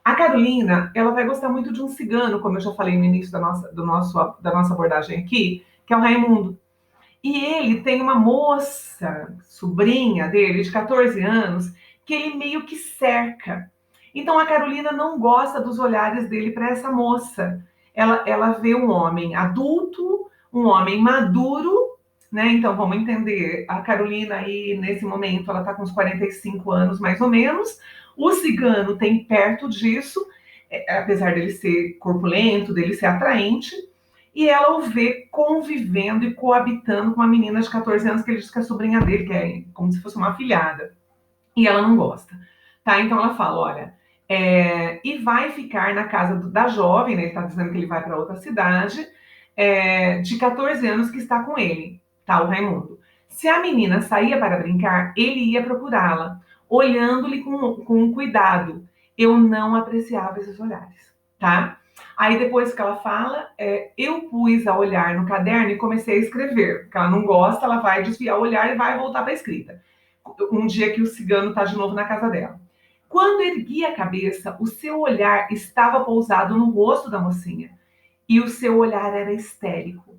a Carolina, ela vai gostar muito de um cigano, como eu já falei no início da nossa abordagem aqui, que é o Raimundo. E ele tem uma moça, sobrinha dele, de 14 anos, que ele meio que cerca. Então a Carolina não gosta dos olhares dele para essa moça. Ela vê um homem adulto, um homem maduro, né? Então vamos entender, a Carolina aí nesse momento ela está com uns 45 anos mais ou menos. O cigano tem perto disso, apesar dele ser corpulento, dele ser atraente, e ela o vê convivendo e coabitando com uma menina de 14 anos que ele diz que é sobrinha dele, que é como se fosse uma afilhada. E ela não gosta. Tá? Então ela fala, olha, e vai ficar na casa da jovem, né? Ele está dizendo que ele vai para outra cidade, de 14 anos que está com ele, tá? O Raimundo. Se a menina saía para brincar, ele ia procurá-la, olhando-lhe com cuidado. Eu não apreciava esses olhares, tá? Aí depois que ela fala, eu pus a olhar no caderno e comecei a escrever. Porque ela não gosta, ela vai desviar o olhar e vai voltar para a escrita. Um dia que o cigano está de novo na casa dela. Quando ergui a cabeça, o seu olhar estava pousado no rosto da mocinha. E o seu olhar era histérico.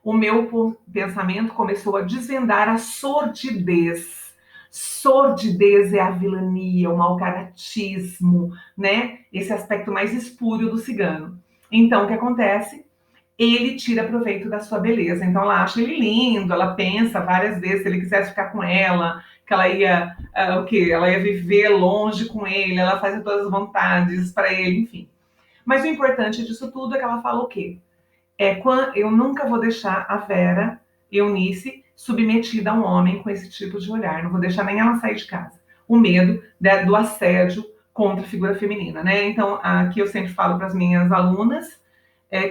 O meu pensamento começou a desvendar a sordidez. Sordidez é a vilania, o mau-caratismo, né? Esse aspecto mais espúrio do cigano. Então, o que acontece? Ele tira proveito da sua beleza. Então, ela acha ele lindo, ela pensa várias vezes se ele quisesse ficar com ela, que ela ia, o quê? Ela ia viver longe com ele, ela faz todas as vontades para ele, enfim. Mas o importante disso tudo é que ela fala o quê? Eu nunca vou deixar a Vera, Eunice, submetida a um homem com esse tipo de olhar. Não vou deixar nem ela sair de casa. O medo do assédio contra a figura feminina, né? Então, aqui eu sempre falo para as minhas alunas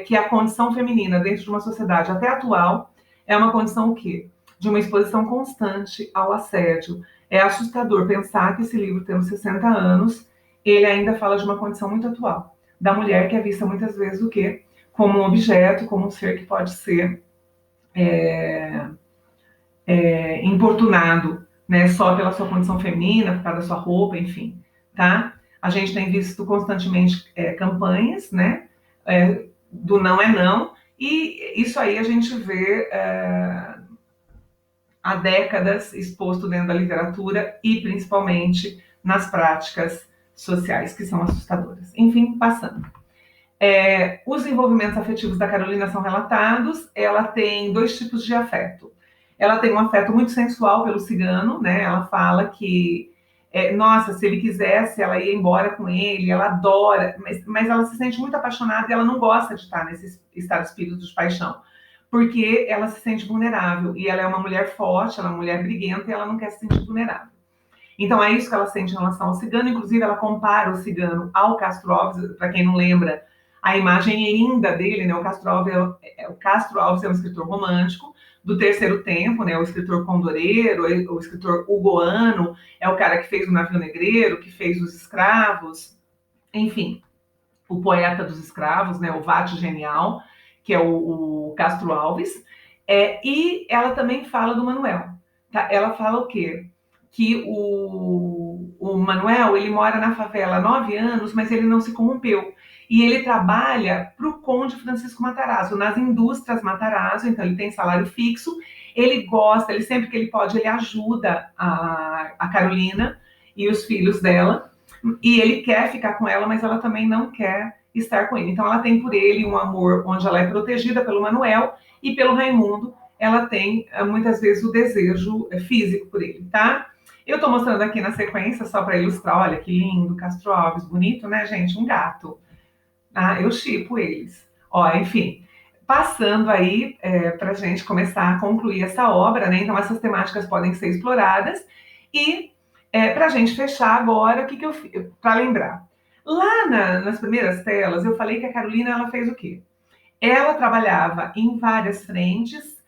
que a condição feminina dentro de uma sociedade até atual é uma condição o quê? De uma exposição constante ao assédio. É assustador pensar que esse livro, tendo 60 anos, ele ainda fala de uma condição muito atual. Da mulher que é vista muitas vezes o quê? como um objeto, como um ser que pode ser importunado, né, só pela sua condição feminina, por causa da sua roupa, enfim, tá? A gente tem visto constantemente campanhas, né, do não é não, e isso aí a gente vê há décadas exposto dentro da literatura e principalmente nas práticas sociais, que são assustadoras. Enfim, passando. Os envolvimentos afetivos da Carolina são relatados. Ela tem 2 tipos de afeto. Ela tem um afeto muito sensual pelo cigano, né? Ela fala que, nossa, se ele quisesse, ela ia embora com ele, ela adora, mas ela se sente muito apaixonada e ela não gosta de estar nesse estado de espírito de paixão, porque ela se sente vulnerável, e ela é uma mulher forte, ela é uma mulher briguenta, e ela não quer se sentir vulnerável. Então é isso que ela sente em relação ao cigano. Inclusive ela compara o cigano ao Castro Alves. Para quem não lembra, a imagem linda dele, né? O Castro Alves é um escritor romântico do terceiro tempo, né? O escritor condoreiro, o escritor hugoano, é o cara que fez o Navio Negreiro, que fez os escravos, enfim, o poeta dos escravos, né? O Vate Genial, que é o Castro Alves. E ela também fala do Manuel. Tá? Ela fala o quê? Que o Manuel, ele mora na favela há 9 anos, mas ele não se corrompeu. E ele trabalha para o Conde Francisco Matarazzo, nas indústrias Matarazzo, então ele tem salário fixo, ele gosta, ele sempre que ele pode, ele ajuda a Carolina e os filhos dela, e ele quer ficar com ela, mas ela também não quer estar com ele. Então ela tem por ele um amor onde ela é protegida pelo Manuel, e pelo Raimundo ela tem muitas vezes o desejo físico por ele, tá? Eu estou mostrando aqui na sequência só para ilustrar. Olha que lindo, Castro Alves, bonito, né, gente? Um gato. Eu shippo eles. Enfim, passando aí para a gente começar a concluir essa obra, né? Então essas temáticas podem ser exploradas. E para a gente fechar agora, o que eu fiz? Para lembrar. Lá nas primeiras telas, eu falei que a Carolina ela fez o quê? Ela trabalhava em várias frentes.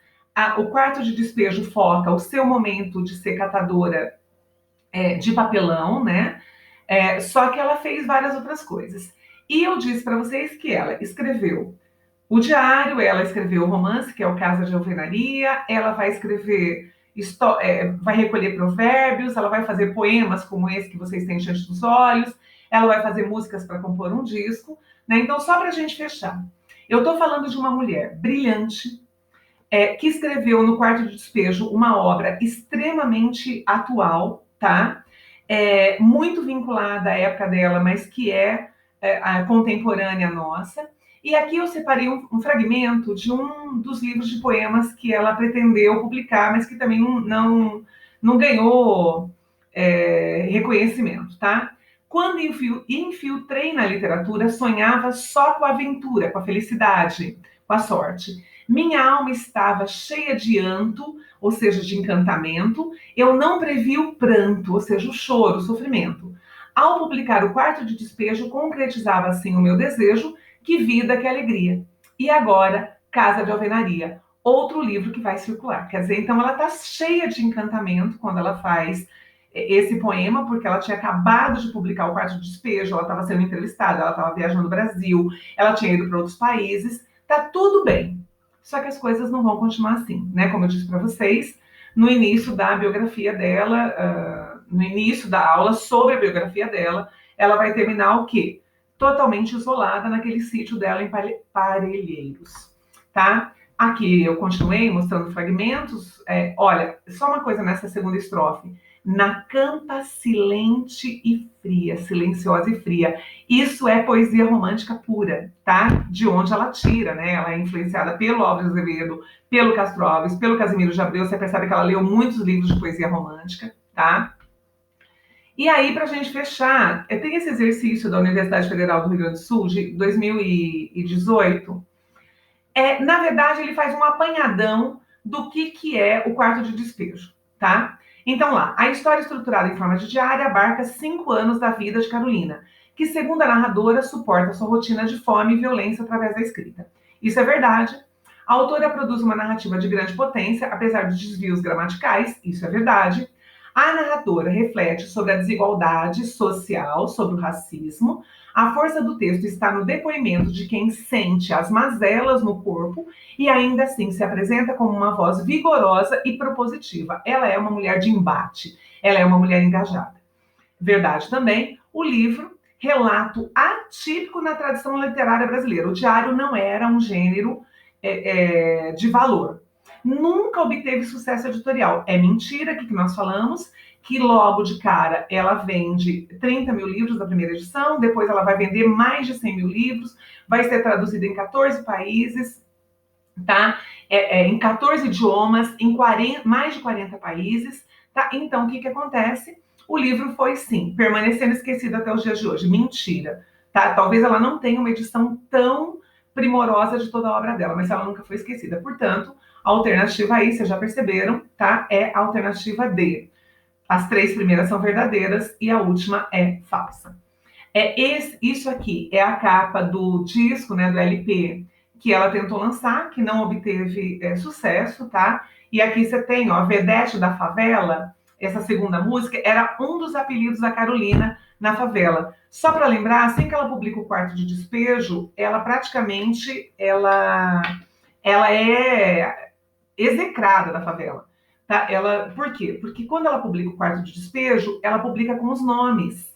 O quarto de despejo foca o seu momento de ser catadora de papelão, né? Só que ela fez várias outras coisas. E eu disse para vocês que ela escreveu o diário, ela escreveu o romance, que é o Casa de Alvenaria, ela vai escrever, vai recolher provérbios, ela vai fazer poemas como esse que vocês têm diante dos olhos, ela vai fazer músicas para compor um disco, né? Então, só para a gente fechar, eu estou falando de uma mulher brilhante, que escreveu no Quarto de Despejo uma obra extremamente atual, tá? Muito vinculada à época dela, mas que a contemporânea nossa. E aqui eu separei um fragmento de um dos livros de poemas que ela pretendeu publicar, mas que também não ganhou reconhecimento, tá? Quando infiltrei na literatura, sonhava só com a aventura, com a felicidade, com a sorte. Minha alma estava cheia de anto, ou seja, de encantamento. Eu não previ o pranto, ou seja, o choro, o sofrimento. Ao publicar o Quarto de Despejo, concretizava assim o meu desejo, que vida, que alegria. E agora, Casa de Alvenaria, outro livro que vai circular. Quer dizer, então ela está cheia de encantamento quando ela faz esse poema, porque ela tinha acabado de publicar o Quarto de Despejo, ela estava sendo entrevistada, ela estava viajando no Brasil, ela tinha ido para outros países, tá tudo bem. Só que as coisas não vão continuar assim, né? Como eu disse para vocês, no início da biografia dela, no início da aula sobre a biografia dela, ela vai terminar o quê? Totalmente isolada naquele sítio dela em Parelheiros, tá? Aqui eu continuei mostrando fragmentos. Olha, só uma coisa nessa segunda estrofe. Na campa silente e fria, silenciosa e fria. Isso é poesia romântica pura, tá? De onde ela tira, né? Ela é influenciada pelo Álvares Azevedo, pelo Castro Alves, pelo Casimiro de Abreu. Você percebe que ela leu muitos livros de poesia romântica, tá? E aí, para a gente fechar, tem esse exercício da Universidade Federal do Rio Grande do Sul, de 2018. Na verdade, ele faz um apanhadão do que é o Quarto de Despejo, tá? Então lá, a história estruturada em forma de diário abarca 5 anos da vida de Carolina, que, segundo a narradora, suporta sua rotina de fome e violência através da escrita. Isso é verdade. A autora produz uma narrativa de grande potência, apesar de desvios gramaticais, isso é verdade. A narradora reflete sobre a desigualdade social, sobre o racismo. A força do texto está no depoimento de quem sente as mazelas no corpo e ainda assim se apresenta como uma voz vigorosa e propositiva. Ela é uma mulher de embate, ela é uma mulher engajada. Verdade também, o livro, relato atípico na tradição literária brasileira. O diário não era um gênero de valor. Nunca obteve sucesso editorial. É mentira que nós falamos, que logo de cara ela vende 30 mil livros da primeira edição, depois ela vai vender mais de 100 mil livros, vai ser traduzida em 14 países, tá? Em 14 idiomas, em mais de 40 países, tá? Então, o que acontece? O livro foi, sim, permanecendo esquecido até os dias de hoje. Mentira, tá? Talvez ela não tenha uma edição tão primorosa de toda a obra dela, mas ela nunca foi esquecida. Portanto, a alternativa aí, vocês já perceberam, tá? É a alternativa D. As 3 primeiras são verdadeiras e a última é falsa. Isso aqui é a capa do disco, né, do LP, que ela tentou lançar, que não obteve sucesso, tá? E aqui você tem, ó, Vedete da Favela, essa segunda música, era um dos apelidos da Carolina na favela. Só para lembrar, assim que ela publica o Quarto de Despejo, ela praticamente, ela é execrada da favela. Tá? Por quê? Porque quando ela publica o Quarto de Despejo, ela publica com os nomes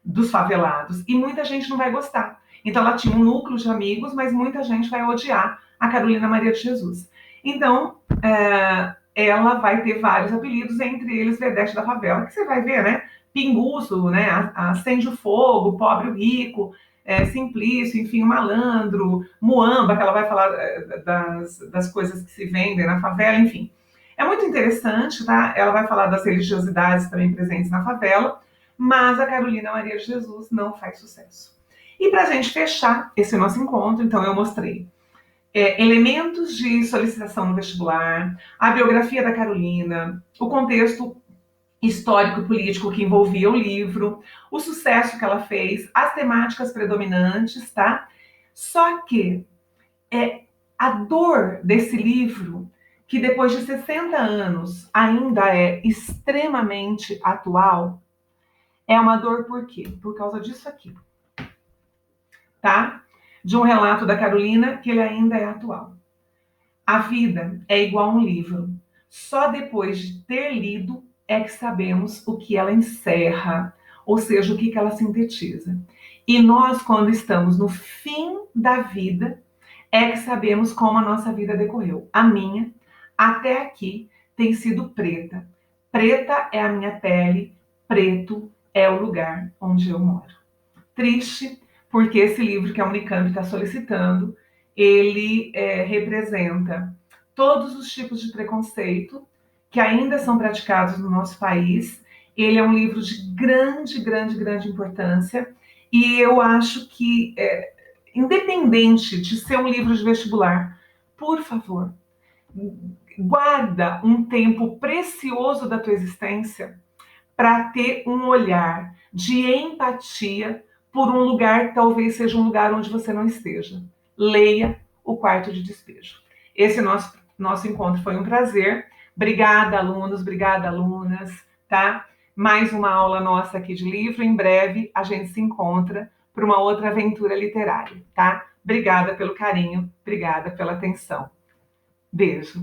dos favelados e muita gente não vai gostar. Então ela tinha um núcleo de amigos, mas muita gente vai odiar a Carolina Maria de Jesus. Então ela vai ter vários apelidos, entre eles Vedete da Favela, que você vai ver, né? Pinguço, né? Acende o Fogo, Pobre o Rico, Simplício, enfim, o Malandro, Muamba, que ela vai falar das coisas que se vendem na favela, enfim. É muito interessante, tá? Ela vai falar das religiosidades também presentes na favela, mas a Carolina Maria de Jesus não faz sucesso. E para a gente fechar esse nosso encontro, então eu mostrei elementos de solicitação no vestibular, a biografia da Carolina, o contexto histórico e político que envolvia o livro, o sucesso que ela fez, as temáticas predominantes, tá? Só que a dor desse livro, que depois de 60 anos ainda é extremamente atual, é uma dor por quê? Por causa disso aqui, tá? De um relato da Carolina que ele ainda é atual. A vida é igual a um livro. Só depois de ter lido é que sabemos o que ela encerra, ou seja, o que ela sintetiza. E nós, quando estamos no fim da vida, é que sabemos como a nossa vida decorreu. A minha, até aqui, tem sido preta. Preta é a minha pele, preto é o lugar onde eu moro. Triste, porque esse livro que a Unicamp está solicitando, ele representa todos os tipos de preconceito que ainda são praticados no nosso país. Ele é um livro de grande importância e eu acho que, independente de ser um livro de vestibular, por favor, guarda um tempo precioso da tua existência para ter um olhar de empatia por um lugar que talvez seja um lugar onde você não esteja. Leia O Quarto de Despejo. Esse nosso encontro foi um prazer. Obrigada, alunos, obrigada, alunas, tá? Mais uma aula nossa aqui de livro. Em breve a gente se encontra para uma outra aventura literária, tá? Obrigada pelo carinho, obrigada pela atenção. Beijo.